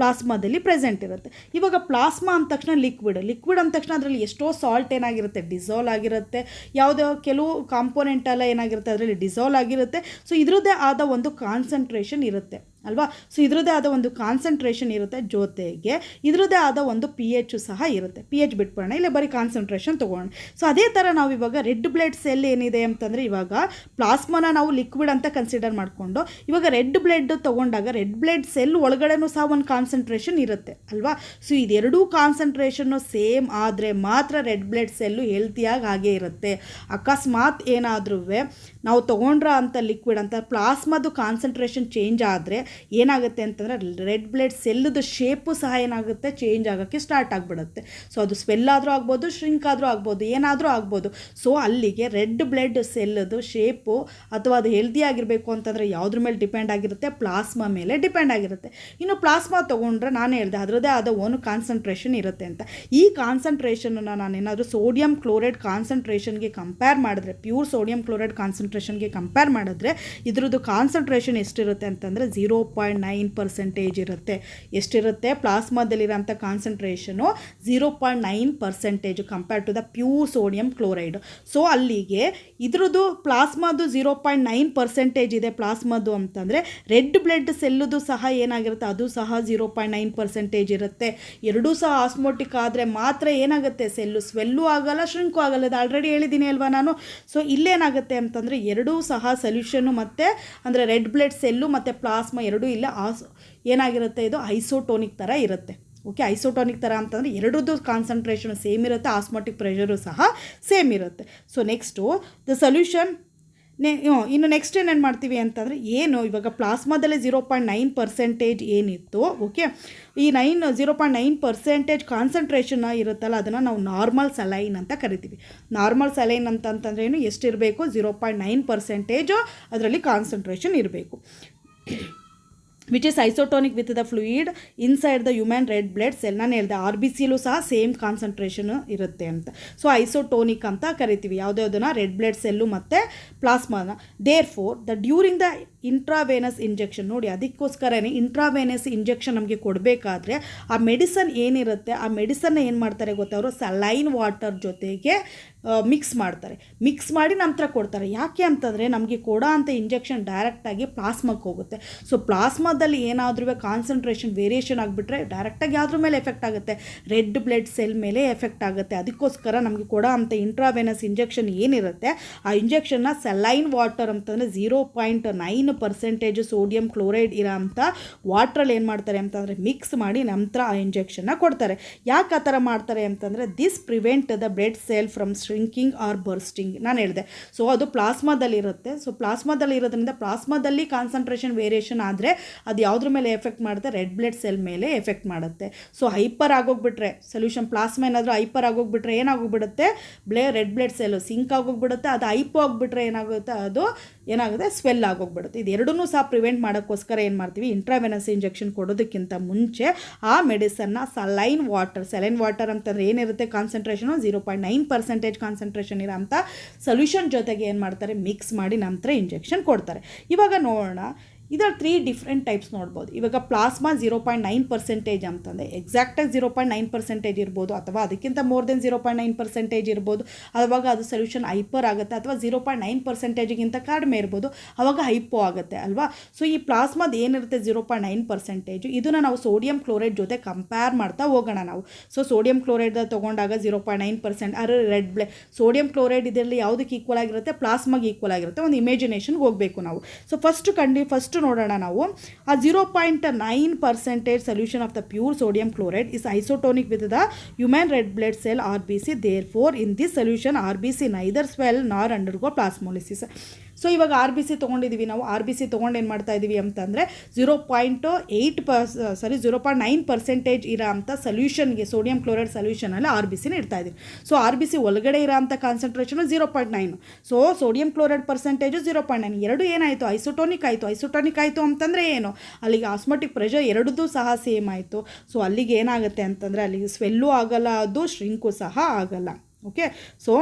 ಪ್ಲಾಸ್ಮಾದಲ್ಲಿ ಪ್ರೆಸೆಂಟ್ ಇರುತ್ತೆ. ಇವಾಗ ಪ್ಲಾಸ್ಮಾ ಅಂದ ತಕ್ಷಣ ಲಿಕ್ವಿಡ್ ಅಂದ ತಕ್ಷಣ ಅದರಲ್ಲಿ ಎಷ್ಟೋ ಸಾಲ್ಟ್ ಏನಾಗಿರುತ್ತೆ, ಡಿಸಾಲ್ವ್ ಆಗಿರುತ್ತೆ. ಯಾವುದೋ ಕೆಲವು ಕಾಂಪೋನೆಂಟ್ ಎಲ್ಲ ಏನಾಗಿರುತ್ತೆ, ಅದರಲ್ಲಿ ಡಿಸಾಲ್ವ್ ಆಗಿರುತ್ತೆ. ಸೊ ಇದರದ್ದೇ ಆದ ಒಂದು ಕಾನ್ಸಂಟ್ರೇಷನ್ ಇರುತ್ತೆ ಅಲ್ವಾ. ಸೊ ಇದರದ್ದೇ ಆದ ಒಂದು ಕಾನ್ಸಂಟ್ರೇಷನ್ ಇರುತ್ತೆ, ಜೊತೆಗೆ ಇದರದ್ದೇ ಆದ ಒಂದು pH ಸಹ ಇರುತ್ತೆ. pH ಬಿಟ್ಬಿಡೋಣ, ಇಲ್ಲ ಬರೀ ಕಾನ್ಸಂಟ್ರೇಷನ್ ತೊಗೋಣ. ಸೊ ಅದೇ ಥರ ನಾವು ಇವಾಗ ರೆಡ್ ಬ್ಲಡ್ ಸೆಲ್ ಏನಿದೆ ಅಂತಂದರೆ, ಇವಾಗ ಪ್ಲಾಸ್ಮಾನ ನಾವು ಲಿಕ್ವಿಡ್ ಅಂತ ಕನ್ಸಿಡರ್ ಮಾಡಿಕೊಂಡು ಇವಾಗ ರೆಡ್ ಬ್ಲಡ್ ತೊಗೊಂಡಾಗ ರೆಡ್ ಬ್ಲಡ್ ಸೆಲ್ ಒಳಗಡೆನೂ ಸಹ ಒಂದು ಕಾನ್ಸಂಟ್ರೇಷನ್ ಇರುತ್ತೆ ಅಲ್ವಾ. ಸೊ ಇದೆರಡೂ ಕಾನ್ಸಂಟ್ರೇಷನ್ನು ಸೇಮ್ ಆದರೆ ಮಾತ್ರ ರೆಡ್ ಬ್ಲಡ್ ಸೆಲ್ಲು ಹೆಲ್ತಿಯಾಗಿ ಹಾಗೇ ಇರುತ್ತೆ. ಅಕಸ್ಮಾತ್ ಏನಾದ್ರೂ ನಾವು ತೊಗೊಂಡ್ರ ಅಂತ ಲಿಕ್ವಿಡ್ ಅಂತ ಪ್ಲಾಸ್ಮಾದು ಕಾನ್ಸಂಟ್ರೇಷನ್ ಚೇಂಜ್ ಆದರೆ ಏನಾಗುತ್ತೆ ಅಂತಂದರೆ ರೆಡ್ ಬ್ಲಡ್ ಸೆಲ್ಲದ ಶೇಪು ಸಹ ಏನಾಗುತ್ತೆ, ಚೇಂಜ್ ಆಗೋಕ್ಕೆ ಸ್ಟಾರ್ಟ್ ಆಗಿಬಿಡುತ್ತೆ. ಸೊ ಅದು ಸ್ವೆಲ್ ಆದರೂ ಆಗ್ಬೋದು, ಶ್ರಿಂಕ್ ಆದರೂ ಆಗ್ಬೋದು, ಏನಾದರೂ ಆಗ್ಬೋದು. ಸೊ ಅಲ್ಲಿಗೆ ರೆಡ್ ಬ್ಲಡ್ ಸೆಲ್ಲದು ಶೇಪು ಅಥವಾ ಅದು ಹೆಲ್ದಿ ಆಗಿರಬೇಕು ಅಂತಂದರೆ ಯಾವುದ್ರ ಮೇಲೆ ಡಿಪೆಂಡ್ ಆಗಿರುತ್ತೆ, ಪ್ಲಾಸ್ಮಾ ಮೇಲೆ ಡಿಪೆಂಡ್ ಆಗಿರುತ್ತೆ. ಇನ್ನು ಪ್ಲಾಸ್ಮಾ ತೊಗೊಂಡ್ರೆ ನಾನು ಹೇಳಿದೆ ಅದರದ್ದೇ ಆದ ಒಂದು ಕಾನ್ಸಂಟ್ರೇಷನ್ ಇರುತ್ತೆ ಅಂತ. ಈ ಕಾನ್ಸಂಟ್ರೇಷನನ್ನು ನಾನೇನಾದರೂ ಸೋಡಿಯಂ ಕ್ಲೋರೈಡ್ ಕಾನ್ಸಂಟ್ರೇಷನ್ಗೆ ಕಂಪೇರ್ ಮಾಡಿದ್ರೆ, ಪ್ಯೂರ್ ಸೋಡಿಯಂ ಕ್ಲೋರೈಡ್ ಕಾನ್ಸಂಟ್ರೇಷನ್ಗೆ ಕಂಪೇರ್ ಮಾಡಿದ್ರೆ ಇದ್ರದ್ದು ಕಾನ್ಸಂಟ್ರೇಷನ್ ಎಷ್ಟಿರುತ್ತೆ ಅಂತಂದರೆ 0.9% ಇರುತ್ತೆ. ಎಷ್ಟಿರುತ್ತೆ ಪ್ಲಾಸ್ಮಾದಲ್ಲಿರೋಂಥ concentration 0.9% compare to the pure sodium chloride. So ಅಲ್ಲಿಗೆ ಇದ್ರದ್ದು ಪ್ಲಾಸ್ಮಾದು 0.9% ಇದೆ ಪ್ಲಾಸ್ಮಾದು ಅಂತಂದರೆ ರೆಡ್ ಬ್ಲಡ್ ಸೆಲ್ಲುದು ಸಹ ಏನಾಗಿರುತ್ತೆ, ಅದು ಸಹ 0.9% ಇರುತ್ತೆ. ಎರಡೂ ಸಹ ಆಸ್ಮೋಟಿಕ್ ಆದರೆ ಮಾತ್ರ ಏನಾಗುತ್ತೆ, ಸೆಲ್ಲು ಸ್ವೆಲ್ಲು ಆಗಲ್ಲ, ಶ್ರಿಂಕು ಆಗಲ್ಲ. ಅದು ಆಲ್ರೆಡಿ ಹೇಳಿದ್ದೀನಿ ಅಲ್ವಾ ನಾನು. ಸೊ ಇಲ್ಲೇನಾಗುತ್ತೆ ಅಂತಂದರೆ ಎರಡೂ ಸಹ ಸೊಲ್ಯೂಷನ್ನು ಮತ್ತು ಅಂದರೆ ರೆಡ್ ಬ್ಲಡ್ ಸೆಲ್ಲು ಮತ್ತು ಪ್ಲಾಸ್ಮಾ ಎರಡೂ ಇಲ್ಲ ಏನಾಗಿರುತ್ತೆ, ಇದು ಐಸೋಟೋನಿಕ್ ಥರ ಇರುತ್ತೆ. ಓಕೆ, ಐಸೋಟೋನಿಕ್ ಥರ ಅಂತಂದರೆ ಎರಡರದ್ದು ಕಾನ್ಸಂಟ್ರೇಷನ್ ಸೇಮ್ ಇರುತ್ತೆ, ಆಸ್ಮೋಟಿಕ್ ಪ್ರೆಷರು ಸಹ ಸೇಮ್ ಇರುತ್ತೆ. ಸೊ ನೆಕ್ಸ್ಟು ದ ಸೊಲ್ಯೂಷನ್ ಇನ್ನು ನೆಕ್ಸ್ಟ್ ಏನೇನು ಮಾಡ್ತೀವಿ ಅಂತಂದರೆ, ಏನು ಇವಾಗ ಪ್ಲಾಸ್ಮಾದಲ್ಲಿ 0.9% ಏನಿತ್ತು, ಓಕೆ, ಈ 0.9% ಕಾನ್ಸಂಟ್ರೇಷನ್ ಇರುತ್ತಲ್ಲ ಅದನ್ನು ನಾವು ನಾರ್ಮಲ್ ಸಲೈನ್ ಅಂತ ಕರಿತೀವಿ. ನಾರ್ಮಲ್ ಸಲೈನ್ ಅಂತಂದರೆ ಏನು, ಎಷ್ಟಿರಬೇಕು, 0.9% ಅದರಲ್ಲಿ ಕಾನ್ಸಂಟ್ರೇಷನ್ ಇರಬೇಕು. Which is isotonic with the fluid inside the human red blood cell. ನಾನು ಹೇಳಿದೆ RBCಲೂ ಸಹ ಸೇಮ್ ಕಾನ್ಸಂಟ್ರೇಷನ್ ಇರುತ್ತೆ ಅಂತ. ಸೊ ಐಸೋಟೋನಿಕ್ ಅಂತ ಕರಿತೀವಿ ಯಾವುದ್ಯಾವುದನ್ನು, ರೆಡ್ ಬ್ಲಡ್ ಸೆಲ್ಲು ಮತ್ತು ಪ್ಲಾಸ್ಮಾನ. Therefore the during the intravenous injection, ನೋಡಿ ಅದಕ್ಕೋಸ್ಕರನೇ ಇಂಟ್ರಾವೇನಸ್ ಇಂಜೆಕ್ಷನ್ ನಮಗೆ ಕೊಡಬೇಕಾದ್ರೆ ಆ ಮೆಡಿಸನ್ ಏನಿರುತ್ತೆ, ಆ ಮೆಡಿಸನ್ನ ಏನು ಮಾಡ್ತಾರೆ ಗೊತ್ತಾ, ಅವರು ಸಲೈನ್ ವಾಟರ್ ಜೊತೆಗೆ ಮಿಕ್ಸ್ ಮಾಡ್ತಾರೆ. ಮಿಕ್ಸ್ ಮಾಡಿ ನಂತರ ಕೊಡ್ತಾರೆ. ಯಾಕೆ ಅಂತಂದರೆ ನಮಗೆ ಕೊಡೋ ಅಂಥ ಇಂಜೆಕ್ಷನ್ ಡೈರೆಕ್ಟಾಗಿ ಪ್ಲಾಸ್ಮಾಕ್ಕೆ ಹೋಗುತ್ತೆ. ಸೊ ಪ್ಲಾಸ್ಮಾದಲ್ಲಿ ಏನಾದರೂ ಕಾನ್ಸಂಟ್ರೇಷನ್ ವೇರಿಯೇಷನ್ ಆಗಿಬಿಟ್ರೆ ಡೈರೆಕ್ಟಾಗಿ ಯಾವುದ್ರ ಮೇಲೆ ಎಫೆಕ್ಟ್ ಆಗುತ್ತೆ, ರೆಡ್ ಬ್ಲಡ್ ಸೆಲ್ ಮೇಲೆ ಎಫೆಕ್ಟ್ ಆಗುತ್ತೆ. ಅದಕ್ಕೋಸ್ಕರ ನಮಗೆ ಕೊಡೋ ಅಂಥ ಇಂಟ್ರಾವೇನಸ್ ಇಂಜೆಕ್ಷನ್ ಏನಿರುತ್ತೆ ಆ ಇಂಜೆಕ್ಷನ್ನ ಸಲೈನ್ ವಾಟರ್ ಅಂತಂದರೆ 0.9% ಸೋಡಿಯಂ ಕ್ಲೋರೈಡ್ ಇರೋ ಅಂಥ ವಾಟ್ರಲ್ಲಿ ಏನು ಮಾಡ್ತಾರೆ ಅಂತಂದರೆ ಮಿಕ್ಸ್ ಮಾಡಿ ನಂತರ ಆ ಇಂಜೆಕ್ಷನ್ನ ಕೊಡ್ತಾರೆ. ಯಾಕೆ ಆ ಥರ ಮಾಡ್ತಾರೆ ಅಂತಂದರೆ this prevent the blood cell from shrinking or bursting. ನಾನು ಹೇಳಿದೆ, ಸೊ ಅದು ಪ್ಲಾಸ್ಮಾದಲ್ಲಿರುತ್ತೆ. ಸೊ ಪ್ಲಾಸ್ಮಾದಲ್ಲಿ ಇರೋದ್ರಿಂದ ಪ್ಲಾಸ್ಮಾದಲ್ಲಿ ಕಾನ್ಸಂಟ್ರೇಷನ್ ವೇರಿಯೇಷನ್ ಆದರೆ ಅದು ಯಾವುದ್ರ ಮೇಲೆ ಎಫೆಕ್ಟ್ ಮಾಡುತ್ತೆ, ರೆಡ್ ಬ್ಲಡ್ ಸೆಲ್ ಮೇಲೆ ಎಫೆಕ್ಟ್ ಮಾಡುತ್ತೆ. ಸೊ ಹೈಪರ್ ಆಗೋಗ್ಬಿಟ್ರೆ ಸೊಲ್ಯೂಷನ್ ಪ್ಲಾಸ್ಮಾ ಏನಾದರೂ ಹೈಪರ್ ಆಗೋಗ್ಬಿಟ್ರೆ ಏನಾಗೋಗ್ಬಿಡುತ್ತೆ, ರೆಡ್ ಬ್ಲಡ್ ಸೆಲ್ಲು ಸಿಂಕ್ ಆಗೋಗ್ಬಿಡುತ್ತೆ. ಅದು ಹೈಪೋ ಆಗಿಬಿಟ್ರೆ ಏನಾಗುತ್ತೆ, ಅದು ಏನಾಗುತ್ತೆ, ಸ್ವೆಲ್ ಆಗೋಗ್ಬಿಡುತ್ತೆ. ಇದು ಎರಡನ್ನೂ ಸಹ ಪ್ರಿವೆಂಟ್ ಮಾಡೋಕ್ಕೋಸ್ಕರ ಏನು ಮಾಡ್ತೀವಿ, ಇಂಟ್ರಾವೆನಸ್ ಇಂಜೆಕ್ಷನ್ ಕೊಡೋದಕ್ಕಿಂತ ಮುಂಚೆ ಆ ಮೆಡಿಸನ್ನ ಸಲೈನ್ ವಾಟರ್ ಅಂತಂದರೆ ಏನಿರುತ್ತೆ ಕಾನ್ಸಂಟ್ರೇಷನು 0.9% ಕಾನ್ಸಂಟ್ರೇಷನ್ ಇರೋ ಅಂಥ ಸೊಲ್ಯೂಷನ್ ಜೊತೆಗೆ ಏನು ಮಾಡ್ತಾರೆ, ಮಿಕ್ಸ್ ಮಾಡಿ ನಂತರ ಇಂಜೆಕ್ಷನ್ ಕೊಡ್ತಾರೆ. ಇವಾಗ ನೋಡೋಣ, ಇದರಲ್ಲಿ 3 ಡಿಫ್ರೆಂಟ್ ಟೈಪ್ಸ್ ನೋಡ್ಬೋದು. ಇವಾಗ ಪ್ಲಾಸ್ಮಾ 0.9% ಅಂತಂದರೆ ಎಕ್ಸಾಕ್ಟಾಗಿ 0.9% ಇರ್ಬೋದು, ಅಥವಾ ಅದಕ್ಕಿಂತ ಮೋರ್ ದೆನ್ 0.9% ಇರ್ಬೋದು. ಆವಾಗ ಅದು ಸೊಲ್ಯೂಷನ್ ಹೈಪರ್ ಆಗುತ್ತೆ, ಅಥವಾ 0.9%ಗಿಂತ ಕಡಿಮೆ ಇರ್ಬೋದು, ಆವಾಗ ಹೈಪೋ ಆಗುತ್ತೆ ಅಲ್ವಾ. ಸೊ ಈ ಪ್ಲಾಸ್ಮಾದ ಏನಿರುತ್ತೆ 0.9%, ಇದನ್ನು ನಾವು ಸೋಡಿಯಂ ಕ್ಲೋರೈಡ್ ಜೊತೆ ಕಂಪೇರ್ ಮಾಡ್ತಾ ಹೋಗೋಣ ನಾವು. ಸೊ ಸೋಡಿಯಂ ಕ್ಲೋರೈಡ್ ತೊಗೊಂಡಾಗ 0.9%, ಅರೆ ರೆಡ್ ಬ್ಲಡ್ ಸೋಡಿಯಂ ಕ್ಲೋರೈಡ್ ಇದರಲ್ಲಿ ಯಾವುದಕ್ಕೆ ಈಕ್ವಲ್ ಆಗಿರುತ್ತೆ, ಪ್ಲಾಸ್ಮಾಗೆ ಈಕ್ವಲ್ ಆಗಿರುತ್ತೆ. ಒಂದು ಇಮೇಜಿನೇಷನ್ಗೆ ಹೋಗಬೇಕು ನಾವು. ಸೊ ಫಸ್ಟ್ ನೋಡೋಣ ನಾವು. ಆ 0.9% solution of the pure sodium chloride is isotonic with the human red blood cell RBC. Therefore in this solution RBC neither swell nor undergo plasmolysis. So ಇವಾಗ RBC ತೊಗೊಂಡಿದ್ದೀವಿ ನಾವು. RBC ತೊಗೊಂಡು ಏನು ಮಾಡ್ತಾ ಇದ್ದೀವಿ ಅಂತಂದರೆ 0.9% ಇರೋ ಅಂಥ ಸೊಲ್ಯೂಷನ್ಗೆ, ಸೋಡಿಯಂ ಕ್ಲೋರೈಡ್ ಸೊಲ್ಯೂಷನಲ್ಲಿ RBCನ ಇಡ್ತಾ ಇದ್ದೀವಿ. ಸೊ RBC ಒಳಗಡೆ ಇರೋ ಅಂಥ concentration 0.9. So sodium chloride percentage 0.9. ಎರಡು ಏನಾಯಿತು, ಐಸೋಟೋನಿಕ್ ಆಯಿತು ಅಂತಂದರೆ ಏನು, ಅಲ್ಲಿಗೆ ಆಸ್ಮೋಟಿಕ್ ಪ್ರೆಷರ್ ಎರಡೂ ಸಹ ಸೇಮ್ ಆಯಿತು. ಸೊ ಅಲ್ಲಿಗೆ ಏನಾಗುತ್ತೆ ಅಂತಂದರೆ ಅಲ್ಲಿಗೆ ಸ್ವೆಲ್ಲು ಆಗಲ್ಲ, ಅದು ಶ್ರಿಂಕು ಸಹ ಆಗಲ್ಲ ಓಕೆ. ಸೊ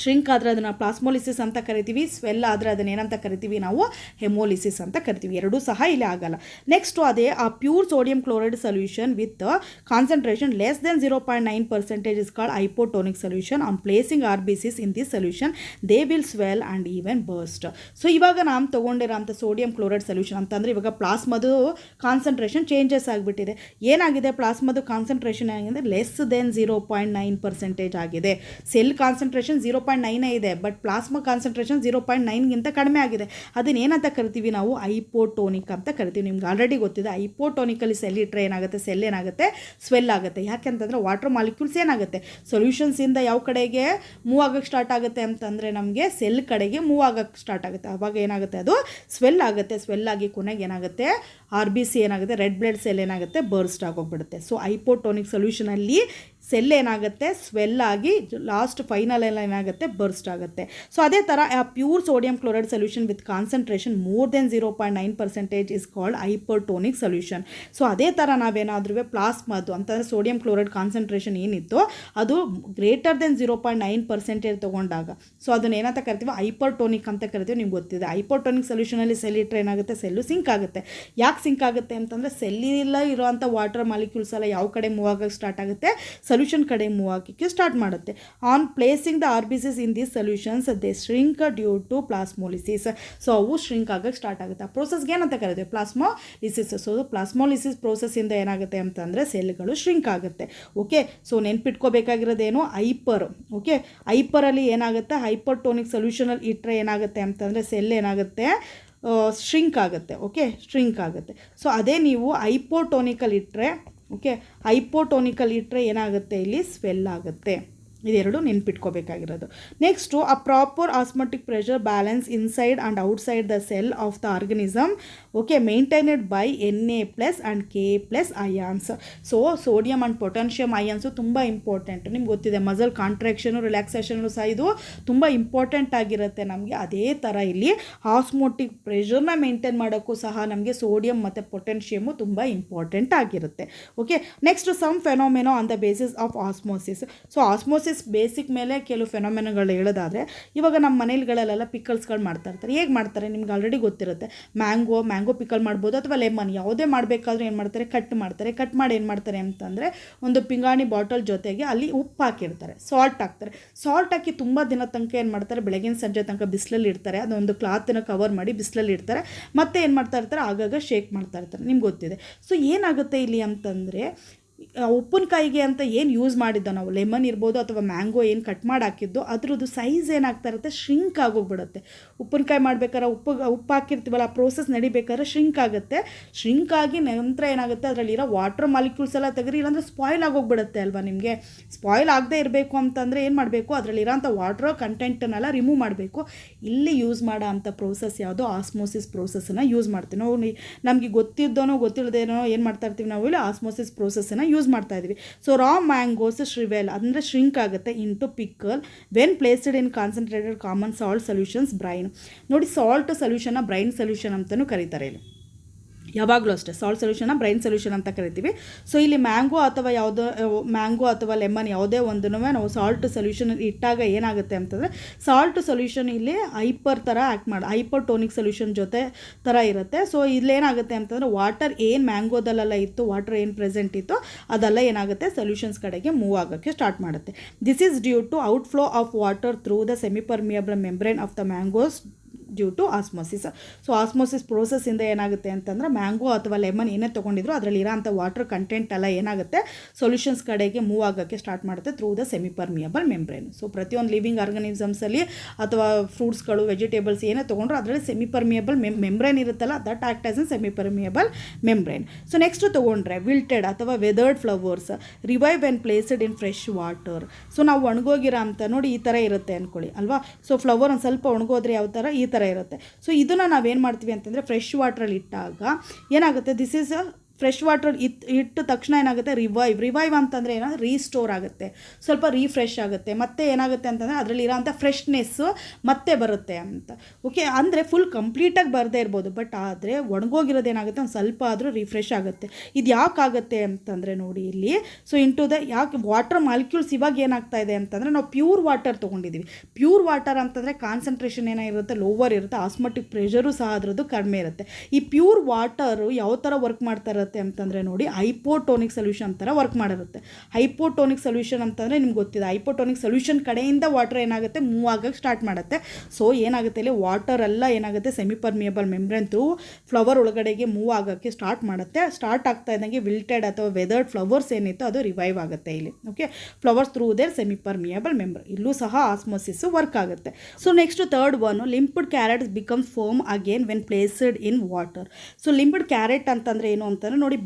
ಶ್ರಿಂಕ್ ಆದರೆ ಅದನ್ನು ಪ್ಲಾಸ್ಮೋಲಿಸಿಸ್ ಅಂತ ಕರಿತೀವಿ, ಸ್ವೆಲ್ ಆದರೆ ಅದನ್ನು ಏನಂತ ಕರಿತೀವಿ ನಾವು, ಹೆಮೋಲಿಸಿಸ್ ಅಂತ ಕರಿತೀವಿ. ಎರಡೂ ಸಹ ಇಲ್ಲಿ ಆಗಲ್ಲ. ನೆಕ್ಸ್ಟು ಅದೇ ಆ pure sodium chloride solution with concentration less than 0.9% is called ಹೈಪೋಟೋನಿಕ್ solution. On placing RBCs in this solution they will swell and even burst. So ಇವಾಗ ನಾವು ತೊಗೊಂಡಿರೋಂಥ ಸೋಡಿಯಂ ಕ್ಲೋರೈಡ್ ಸೊಲ್ಯೂಷನ್ ಅಂತಂದರೆ ಇವಾಗ ಪ್ಲಾಸ್ಮದು ಕಾನ್ಸಂಟ್ರೇಷನ್ ಚೇಂಜಸ್ ಆಗಿಬಿಟ್ಟಿದೆ. ಏನಾಗಿದೆ, ಪ್ಲಾಸ್ಮದು ಕಾನ್ಸಂಟ್ರೇಷನ್ ಏನಾಗಿದೆ, less than 0.9% ಆಗಿದೆ. Cell concentration 0.9 ಇದೆ, but plasma concentration 0.9ಗಿಂತ ಕಡಿಮೆ ಆಗಿದೆ. ಅದನ್ನೇನಂತ ಕರಿತೀವಿ ನಾವು, ಹೈಪೋಟೋನಿಕ್ ಅಂತ ಕರಿತೀವಿ. ನಿಮ್ಗೆ ಆಲ್ರೆಡಿ ಗೊತ್ತಿದೆ, ಹೈಪೋಟೋನಿಕಲ್ಲಿ ಸೆಲ್ ಇಟ್ಟರೆ ಏನಾಗುತ್ತೆ, ಸೆಲ್ ಏನಾಗುತ್ತೆ, ಸ್ವೆಲ್ ಆಗುತ್ತೆ. ಯಾಕೆಂತಂದರೆ ವಾಟರ್ ಮಾಲಿಕ್ಯೂಲ್ಸ್ ಏನಾಗುತ್ತೆ, ಸೊಲ್ಯೂಷನ್ಸಿಂದ ಯಾವ ಕಡೆಗೆ ಮೂವ್ ಆಗೋಕ್ಕೆ ಸ್ಟಾರ್ಟ್ ಆಗುತ್ತೆ ಅಂತಂದರೆ ನಮಗೆ ಸೆಲ್ ಕಡೆಗೆ ಮೂವ್ ಆಗೋಕ್ಕೆ ಸ್ಟಾರ್ಟ್ ಆಗುತ್ತೆ. ಆವಾಗ ಏನಾಗುತ್ತೆ, ಅದು ಸ್ವೆಲ್ ಆಗುತ್ತೆ. ಸ್ವೆಲ್ ಆಗಿ ಕೊನೆಗೆ ಏನಾಗುತ್ತೆ, RBC ಏನಾಗುತ್ತೆ, ರೆಡ್ ಬ್ಲಡ್ ಸೆಲ್ ಏನಾಗುತ್ತೆ, ಬರ್ಸ್ಟ್ ಆಗೋಗ್ಬಿಡುತ್ತೆ. ಸೊ ಹೈಪೋಟೋನಿಕ್ ಸೊಲ್ಯೂಷನಲ್ಲಿ ಸೆಲ್ ಏನಾಗುತ್ತೆ, ಸ್ವೆಲ್ ಆಗಿ ಲಾಸ್ಟ್ ಫೈನಲ್ ಎಲ್ಲ ಏನಾಗುತ್ತೆ, ಬರ್ಸ್ಟ್ ಆಗುತ್ತೆ. ಸೊ ಅದೇ ಥರ ಆ pure sodium chloride solution with concentration more than 0.9% is called hypertonic solution. So ಅದೇ ಥರ ನಾವೇನಾದ್ರೂ ಪ್ಲಾಸ್ಮಾದು ಅಂತಂದರೆ ಸೋಡಿಯಂ ಕ್ಲೋರೈಡ್ ಕಾನ್ಸಂಟ್ರೇಷನ್ ಏನಿತ್ತು ಅದು ಗ್ರೇಟರ್ ದೆನ್ 0.9% ತೊಗೊಂಡಾಗ ಸೊ ಅದನ್ನು ಏನಂತ ಕರಿತೀವಿ, ಹೈಪರ್ಟೋನಿಕ್ ಅಂತ ಕರಿತೀವಿ. ನಿಮ್ಗೆ ಗೊತ್ತಿದೆ, ಹೈಪರ್ಟೋನಿಕ್ ಸೊಲ್ಯೂಷನಲ್ಲಿ ಸೆಲ್ ಇಟ್ಟರೆ ಏನಾಗುತ್ತೆ, ಸೆಲ್ಲು ಸಿಂಕ್ ಆಗುತ್ತೆ. ಯಾಕೆ ಸಿಂಕ್ ಆಗುತ್ತೆ ಅಂತಂದರೆ ಸೆಲ್ಲಿಲ್ಲ ಇರೋವಂಥ ವಾಟರ್ ಮಾಲಿಕ್ಯೂಲ್ಸ್ ಎಲ್ಲ ಯಾವ ಕಡೆ ಮೂವ್ ಆಗೋಕ್ಕೆ ಸ್ಟಾರ್ಟ್ ಆಗುತ್ತೆ, ಸೊಲ್ಯೂಷನ್ ಕಡೆ ಮೂವ್ ಆಗೋಕ್ಕೆ ಸ್ಟಾರ್ಟ್ ಮಾಡುತ್ತೆ. On placing the RBCs in these solutions they shrink due to plasmolysis. So ಅವು ಶ್ರಿಂಕ್ ಆಗೋಕ್ಕೆ ಸ್ಟಾರ್ಟ್ ಆಗುತ್ತೆ. ಆ ಪ್ರೋಸೆಸ್ಗೆ ಏನಂತ ಕರೀತೀವಿ, ಪ್ಲಾಸ್ಮೋಲಿಸಿಸ್. ಸೊ ಪ್ಲಾಸ್ಮೋಲಿಸಿಸ್ ಪ್ರೋಸೆಸ್ಸಿಂದ ಏನಾಗುತ್ತೆ ಅಂತಂದರೆ ಸೆಲ್ಗಳು ಶ್ರಿಂಕ್ ಆಗುತ್ತೆ. ಓಕೆ. ಸೊ ನೆನ್ಪಿಟ್ಕೋಬೇಕಾಗಿರೋದೇನು, ಹೈಪರ್. ಓಕೆ, ಹೈಪರಲ್ಲಿ ಏನಾಗುತ್ತೆ, ಹೈಪರ್ಟೋನಿಕ್ ಸೊಲ್ಯೂಷನಲ್ಲಿ ಇಟ್ಟರೆ ಏನಾಗುತ್ತೆ ಅಂತಂದರೆ ಸೆಲ್ ಏನಾಗುತ್ತೆ, ಶ್ರಿಂಕ್ ಆಗುತ್ತೆ. ಓಕೆ, ಶ್ರಿಂಕ್ ಆಗುತ್ತೆ. ಸೊ ಅದೇ ನೀವು ಹೈಪೋಟೋನಿಕಲ್ ಇಟ್ಟರೆ, ಓಕೆ, ಹೈಪೋಟೋನಿಕಲ್ ಇಟ್ಟರೆ ಏನಾಗುತ್ತೆ, ಇಲ್ಲಿ ಸ್ವೆಲ್ ಆಗುತ್ತೆ. ಇದೆರಡು ನೆನ್ಪಿಟ್ಕೋಬೇಕಾಗಿರೋದು. ನೆಕ್ಸ್ಟು ಆ proper osmotic pressure balance inside and outside the cell of the organism. Okay, maintained by Na+ and K+ ions. So sodium and potassium ions ತುಂಬ ಇಂಪಾರ್ಟೆಂಟ್. ನಿಮ್ಗೆ ಗೊತ್ತಿದೆ, ಮಸಲ್ ಕಾಂಟ್ರಾಕ್ಷನು ರಿಲ್ಯಾಕ್ಸೇಷನು ಸಹ ಇದು ತುಂಬ ಇಂಪಾರ್ಟೆಂಟ್ ಆಗಿರುತ್ತೆ ನಮಗೆ. ಅದೇ ಥರ ಇಲ್ಲಿ ಆಸ್ಮೋಟಿಕ್ ಪ್ರೆಷರ್ನ ಮೇಂಟೈನ್ ಮಾಡೋಕ್ಕೂ ಸಹ ನಮಗೆ ಸೋಡಿಯಂ ಮತ್ತು ಪೊಟ್ಯಾನ್ಷಿಯಮು ತುಂಬ ಇಂಪಾರ್ಟೆಂಟ್ ಆಗಿರುತ್ತೆ. Okay. Next some phenomena on the basis of osmosis. So osmosis basic ಮೇಲೆ ಕೆಲವು ಫೆನೋಮೆನಗಳು ಹೇಳೋದಾದರೆ, ಇವಾಗ ನಮ್ಮ ಮನೆಗಳಲ್ಲೆಲ್ಲ ಪಿಕಲ್ಸ್ಗಳು ಮಾಡ್ತಾ ಇರ್ತಾರೆ. ಹೇಗೆ ಮಾಡ್ತಾರೆ ನಿಮ್ಗೆ ಆಲ್ರೆಡಿ ಗೊತ್ತಿರುತ್ತೆ. ಮ್ಯಾಂಗೋ ಪಿಕಲ್ ಮಾಡ್ಬೋದು, ಅಥವಾ ಲೆಮನ್ ಯಾವುದೇ ಮಾಡಬೇಕಾದ್ರೂ ಏನು ಮಾಡ್ತಾರೆ, ಕಟ್ ಮಾಡಿ ಏನು ಮಾಡ್ತಾರೆ ಅಂತಂದರೆ ಒಂದು ಪಿಂಗಾಣಿ ಬಾಟಲ್ ಜೊತೆಗೆ ಅಲ್ಲಿ ಉಪ್ಪು ಹಾಕಿರ್ತಾರೆ, ಸಾಲ್ಟ್ ಹಾಕ್ತಾರೆ. ಸಾಲ್ಟ್ ಹಾಕಿ ತುಂಬ ದಿನ ತನಕ ಏನು ಮಾಡ್ತಾರೆ, ಬೆಳಗಿನ ಸಂಜೆ ತನಕ ಬಿಸಿಲಲ್ಲಿ ಇಡ್ತಾರೆ. ಅದೊಂದು ಕ್ಲಾತನ್ನು ಕವರ್ ಮಾಡಿ ಬಿಸಿಲಲ್ಲಿ ಇಡ್ತಾರೆ. ಮತ್ತೆ ಏನು ಮಾಡ್ತಾ ಇರ್ತಾರೆ, ಆಗಾಗ ಶೇಕ್ ಮಾಡ್ತಾ ಇರ್ತಾರೆ. ನಿಮ್ಗೆ ಗೊತ್ತಿದೆ. ಸೊ ಏನಾಗುತ್ತೆ ಇಲ್ಲಿ ಅಂತಂದರೆ, ಉಪ್ಪಿನಕಾಯಿಗೆ ಅಂತ ಏನು ಯೂಸ್ ಮಾಡಿದ್ದೋ ನಾವು, ಲೆಮನ್ ಇರ್ಬೋದು ಅಥವಾ ಮ್ಯಾಂಗೋ ಏನು ಕಟ್ ಮಾಡಿ ಹಾಕಿದ್ದು, ಅದ್ರದ್ದು ಸೈಜ್ ಏನಾಗ್ತಾ ಇರುತ್ತೆ, ಶ್ರಿಂಕ್ ಆಗೋಗ್ಬಿಡುತ್ತೆ. ಉಪ್ಪಿನಕಾಯಿ ಮಾಡ್ಬೇಕಾದ್ರೆ ಉಪ್ಪು ಹಾಕಿರ್ತೀವಲ್ಲ, ಆ ಪ್ರೋಸೆಸ್ ನಡಿಬೇಕಾದ್ರೆ ಶ್ರಿಂಕ್ ಆಗುತ್ತೆ. ಶ್ರಿಂಕ್ ಆಗಿ ನಂತರ ಏನಾಗುತ್ತೆ, ಅದರಲ್ಲಿರೋ ವಾಟರ್ ಮಾಲಿಕ್ಯೂಲ್ಸ್ ಎಲ್ಲ ತೆಗೆದು, ಇಲ್ಲಾಂದರೆ ಸ್ಪಾಯ್ಲ್ ಆಗೋಗ್ಬಿಡುತ್ತೆ ಅಲ್ವಾ. ನಿಮಗೆ ಸ್ಪಾಯ್ಲ್ ಆಗದೆ ಇರಬೇಕು ಅಂತಂದರೆ ಏನು ಮಾಡಬೇಕು, ಅದರಲ್ಲಿರೋಂಥ ವಾಟರ್ ಕಂಟೆಂಟನ್ನೆಲ್ಲ ರಿಮೂವ್ ಮಾಡಬೇಕು. ಇಲ್ಲಿ ಯೂಸ್ ಮಾಡೋ ಅಂಥ ಪ್ರೋಸೆಸ್ ಯಾವುದೋ ಆಸ್ಮೋಸಿಸ್ ಪ್ರೋಸೆಸ್ಸನ್ನು ಯೂಸ್ ಮಾಡ್ತೀವಿ ನಾವು. ನಮಗೆ ಗೊತ್ತಿದ್ದೋನೋ ಗೊತ್ತಿಲ್ಲದೇನೋ ಏನು ಮಾಡ್ತಾ ಇರ್ತೀವಿ ನಾವು, ಇಲ್ಲಿ ಆಸ್ಮೋಸಿಸ್ ಪ್ರೋಸೆಸ್ಸನ್ನು ಯೂಸ್ ಮಾಡ್ತಾ ಇದ್ದೀವಿ. ಸೊ ರಾ ಮ್ಯಾಂಗೋಸ್ ಶ್ರಿವೆಲ್ ಅಂದರೆ ಶ್ರಿಂಕ್ ಆಗುತ್ತೆ into pickle when placed in concentrated common salt solutions brain. ನೋಡಿ, ಸಾಲ್ಟ್ ಸೊಲ್ಯೂಷನ್ನ ಬ್ರೈನ್ ಸೊಲ್ಯೂಷನ್ ಅಂತಲೂ ಕರೀತಾರೆ. ಇಲ್ಲಿ ಯಾವಾಗಲೂ ಅಷ್ಟೇ ಸಾಲ್ಟ್ ಸೊಲ್ಯೂಷನ್ನ ಬ್ರೈನ್ ಸೊಲ್ಯೂಷನ್ ಅಂತ ಕರಿತೀವಿ. ಸೊ ಇಲ್ಲಿ ಮ್ಯಾಂಗೋ ಅಥವಾ ಲೆಮನ್ ಯಾವುದೇ ಒಂದನ್ನು ನಾವು ಸಾಲ್ಟ್ ಸೊಲ್ಯೂಷನ್ ಇಟ್ಟಾಗ ಏನಾಗುತ್ತೆ ಅಂತಂದರೆ, ಸಾಲ್ಟ್ ಸೊಲ್ಯೂಷನ್ ಇಲ್ಲಿ ಹೈಪರ್ ಥರ ಆ್ಯಕ್ಟ್ ಹೈಪರ್ಟೋನಿಕ್ ಸೊಲ್ಯೂಷನ್ ಜೊತೆ ಥರ ಇರುತ್ತೆ. ಸೊ ಇಲ್ಲೇನಾಗುತ್ತೆ ಅಂತಂದರೆ, ವಾಟರ್ ಏನು ಮ್ಯಾಂಗೋದಲ್ಲೆಲ್ಲ ಇತ್ತು, ವಾಟರ್ ಏನು ಪ್ರೆಸೆಂಟ್ ಇತ್ತು, ಅದೆಲ್ಲ ಏನಾಗುತ್ತೆ ಸೊಲ್ಯೂಷನ್ಸ್ ಕಡೆಗೆ ಮೂವ್ ಆಗೋಕ್ಕೆ ಸ್ಟಾರ್ಟ್ ಮಾಡುತ್ತೆ. This is due to outflow of water through the semipermeable membrane of the mangoes due to osmosis. So osmosis ಪ್ರೋಸೆಸ್ಸಿಂದ ಏನಾಗುತ್ತೆ ಅಂತಂದರೆ, ಮ್ಯಾಂಗೋ ಅಥವಾ ಲೆಮನ್ ಏನೇ ತೊಗೊಂಡಿದ್ರು ಅದರಲ್ಲಿ ಇರೋಂಥ ವಾಟರ್ ಕಂಟೆಂಟ್ ಎಲ್ಲ ಏನಾಗುತ್ತೆ ಸೊಲ್ಯೂಷನ್ಸ್ ಕಡೆಗೆ ಮೂವ್ ಆಗೋಕ್ಕೆ ಸ್ಟಾರ್ಟ್ ಮಾಡುತ್ತೆ through the semipermeable membrane. So ಪ್ರತಿಯೊಂದು ಲಿವಿಂಗ್ ಆರ್ಗನಿಸಮ್ಸಲ್ಲಿ ಅಥವಾ ಫ್ರೂಟ್ಸ್ಗಳು, ವೆಜಿಟೇಬಲ್ಸ್ ಏನೇ ತೊಗೊಂಡ್ರು ಅದರಲ್ಲಿ ಸೆಮಿಪರ್ಮಿಯಬಲ್ ಮೆಂಬ್ರೇನ್ ಇರುತ್ತಲ್ಲ, that act as an semipermeable membrane. So next ತೊಗೊಂಡ್ರೆ ವಿಲ್ಟೆಡ್ ಅಥವಾ weathered flowers revive when placed in fresh water. So ನಾವು ಒಣಗೋಗಿರೋ ಅಂತ ನೋಡಿ ಈ ಥರ ಇರುತ್ತೆ ಅಂದ್ಕೊಳ್ಳಿ ಅಲ್ವಾ. ಸೊ ಫ್ಲವರ್ ಒಂದು ಸ್ವಲ್ಪ ಒಣಗೋದ್ರೆ ಯಾವ ಥರ, ಈ ಥರ ಇರುತ್ತೆ. ಸೊ ಇದನ್ನು ನಾವೇನು ಮಾಡ್ತೀವಿ ಅಂತಂದರೆ, ಫ್ರೆಶ್ ವಾಟ್ರಲ್ಲಿ ಇಟ್ಟಾಗ ಏನಾಗುತ್ತೆ, ದಿಸ್ ಈಸ್ ಫ್ರೆಶ್ ವಾಟರ್ ಇಟ್ಟ ತಕ್ಷಣ ಏನಾಗುತ್ತೆ ರಿವೈವ್ ಅಂತಂದರೆ ಏನೋ ರೀಸ್ಟೋರ್ ಆಗುತ್ತೆ, ಸ್ವಲ್ಪ ರೀಫ್ರೆಶ್ ಆಗುತ್ತೆ, ಮತ್ತು ಏನಾಗುತ್ತೆ ಅಂತಂದರೆ ಅದರಲ್ಲಿರೋಂಥ ಫ್ರೆಶ್ನೆಸ್ಸು ಮತ್ತೆ ಬರುತ್ತೆ ಅಂತ. ಓಕೆ, ಅಂದರೆ ಫುಲ್ ಕಂಪ್ಲೀಟಾಗಿ ಬರದೇ ಇರ್ಬೋದು, ಬಟ್ ಆದರೆ ಒಣಗೋಗಿರೋದು ಏನಾಗುತ್ತೆ ಒಂದು ಸ್ವಲ್ಪ ಆದರೂ ರಿಫ್ರೆಶ್ ಆಗುತ್ತೆ. ಇದು ಯಾಕಾಗುತ್ತೆ ಅಂತಂದರೆ ನೋಡಿ ಇಲ್ಲಿ, ಸೊ ಯಾಕೆ ವಾಟರ್ ಮಾಲಿಕ್ಯೂಲ್ಸ್ ಇವಾಗ ಏನಾಗ್ತಾ ಇದೆ ಅಂತಂದರೆ ನಾವು ಪ್ಯೂರ್ ವಾಟರ್ ತೊಗೊಂಡಿದ್ದೀವಿ. ಪ್ಯೂರ್ ವಾಟರ್ ಅಂತಂದರೆ ಕಾನ್ಸಂಟ್ರೇಷನ್ ಏನಾಗಿರುತ್ತೆ ಲೋವರ್ ಇರುತ್ತೆ, ಆಸ್ಮೋಟಿಕ್ ಪ್ರೆಷರು ಸಹ ಅದರದ್ದು ಕಡಿಮೆ ಇರುತ್ತೆ. ಈ ಪ್ಯೂರ್ ವಾಟರು ಯಾವ ಥರ ವರ್ಕ್ ಮಾಡ್ತಾ ಇರುತ್ತೆ ಅಂತಂದರೆ ನೋಡಿ ಹೈಪೋಟೋನಿಕ್ ಸೊಲ್ಯೂಷನ್ ಥರ ವರ್ಕ್ ಮಾಡಿರುತ್ತೆ. ಹೈಪೋಟೋನಿಕ್ ಸೊಲ್ಯೂಷನ್ ಅಂತಂದರೆ ನಿಮ್ಗೆ ಗೊತ್ತಿದೆ, ಹೈಪೋಟೋನಿಕ್ ಸೊಲ್ಯೂಷನ್ ಕಡೆಯಿಂದ ವಾಟರ್ ಏನಾಗುತ್ತೆ ಮೂವ್ ಆಗೋಕ್ಕೆ ಸ್ಟಾರ್ಟ್ ಮಾಡುತ್ತೆ. ಸೊ ಏನಾಗುತ್ತೆ ಇಲ್ಲಿ ವಾಟರ್ ಎಲ್ಲ ಏನಾಗುತ್ತೆ semi permeable membrane through flower ಒಳಗಡೆಗೆ ಮೂವ್ ಆಗೋಕ್ಕೆ ಸ್ಟಾರ್ಟ್ ಮಾಡುತ್ತೆ. ಸ್ಟಾರ್ಟ್ ಆಗ್ತಾ ಇದ್ದಂಗೆ ವಿಲ್ಟೆಡ್ ಅಥವಾ ವೆದರ್ಡ್ ಫ್ಲವರ್ಸ್ ಏನಿತ್ತು ಅದು ರಿವೈವ್ ಆಗುತ್ತೆ ಇಲ್ಲಿ. Okay, flowers through their semipermeable membrane, ಇಲ್ಲೂ ಸಹ ಆಸ್ಮೋಸಿಸ್ ವರ್ಕ್ ಆಗುತ್ತೆ. So next third one, limped carrots become firm again when placed in water. So limped carrot ಅಂತಂದರೆ ಏನು ಅಂತಂದರೆ ನೋಡಿ,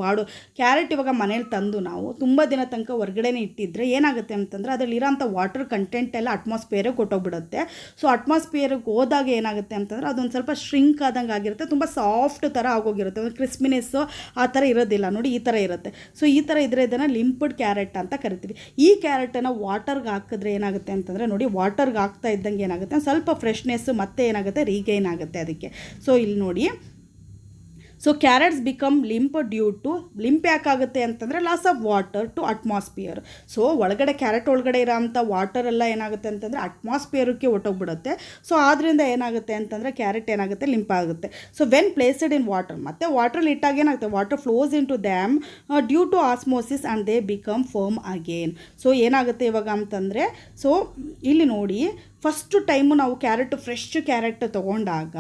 ಕ್ಯಾರೆಟ್ ಇವಾಗ ಮನೇಲಿ ತಂದು ನಾವು ತುಂಬ ದಿನ ತನಕ ಹೊರಗಡೆನೇ ಇಟ್ಟಿದ್ರೆ ಏನಾಗುತ್ತೆ ಅಂತಂದರೆ ಅದರಲ್ಲಿರೋಂಥ ವಾಟರ್ ಕಂಟೆಂಟ್ ಎಲ್ಲ ಅಟ್ಮಾಸ್ಫಿಯರಿಗೆ ಕೊಟ್ಟೋಗ್ಬಿಡುತ್ತೆ. ಸೊ ಅಟ್ಮಾಸ್ಫಿಯರ್ಗೆ ಹೋದಾಗ ಏನಾಗುತ್ತೆ ಅಂತಂದರೆ ಅದೊಂದು ಸ್ವಲ್ಪ ಶ್ರಿಂಕ್ ಆದಂಗೆ ಆಗಿರುತ್ತೆ, ತುಂಬ ಸಾಫ್ಟ್ ಥರ ಆಗೋಗಿರುತ್ತೆ, ಒಂದು ಕ್ರಿಸ್ಪಿನೆಸ್ಸು ಆ ಥರ ಇರೋದಿಲ್ಲ ನೋಡಿ, ಈ ಥರ ಇರುತ್ತೆ. ಸೊ ಈ ಥರ ಇದ್ರೆ ಇದನ್ನು ಲಿಂಪ್ಡ್ ಕ್ಯಾರೆಟ್ ಅಂತ ಕರಿತೀವಿ. ಈ ಕ್ಯಾರೆಟನ್ನು ವಾಟರ್ಗೆ ಹಾಕಿದ್ರೆ ಏನಾಗುತ್ತೆ ಅಂತಂದರೆ ನೋಡಿ, ವಾಟರ್ಗೆ ಹಾಕ್ತಾ ಇದ್ದಂಗೆ ಏನಾಗುತ್ತೆ ಸ್ವಲ್ಪ ಫ್ರೆಶ್ನೆಸ್ಸು ಮತ್ತೆ ಏನಾಗುತ್ತೆ ರೀಗೈನ್ ಆಗುತ್ತೆ ಅದಕ್ಕೆ. ಸೊ ಇಲ್ಲಿ ನೋಡಿ, so carrots become limp due to, limp ಯಾಕಾಗುತ್ತೆ ಅಂತಂದರೆ loss of water to atmosphere. So ಒಳಗಡೆ ಕ್ಯಾರೆಟ್ ಒಳಗಡೆ ಇರೋಂಥ ವಾಟರ್ ಎಲ್ಲ ಏನಾಗುತ್ತೆ ಅಂತಂದರೆ ಅಟ್ಮಾಸ್ಫಿಯರ್ಗೆ ಹೊಟ್ಟೋಗ್ಬಿಡುತ್ತೆ. ಸೊ ಆದ್ದರಿಂದ ಏನಾಗುತ್ತೆ ಅಂತಂದರೆ ಕ್ಯಾರೆಟ್ ಏನಾಗುತ್ತೆ ಲಿಂಪ್ ಆಗುತ್ತೆ. So when placed in water, ಮತ್ತು ವಾಟ್ರಲ್ಲಿ ಇಟ್ಟಾಗ ಏನಾಗುತ್ತೆ water flows into them due to osmosis and they become firm again. So ಏನಾಗುತ್ತೆ ಇವಾಗ ಅಂತಂದರೆ, ಸೊ ಇಲ್ಲಿ ನೋಡಿ ಫಸ್ಟು ಟೈಮು ನಾವು ಫ್ರೆಶ್ ಕ್ಯಾರೆಟ್ ತೊಗೊಂಡಾಗ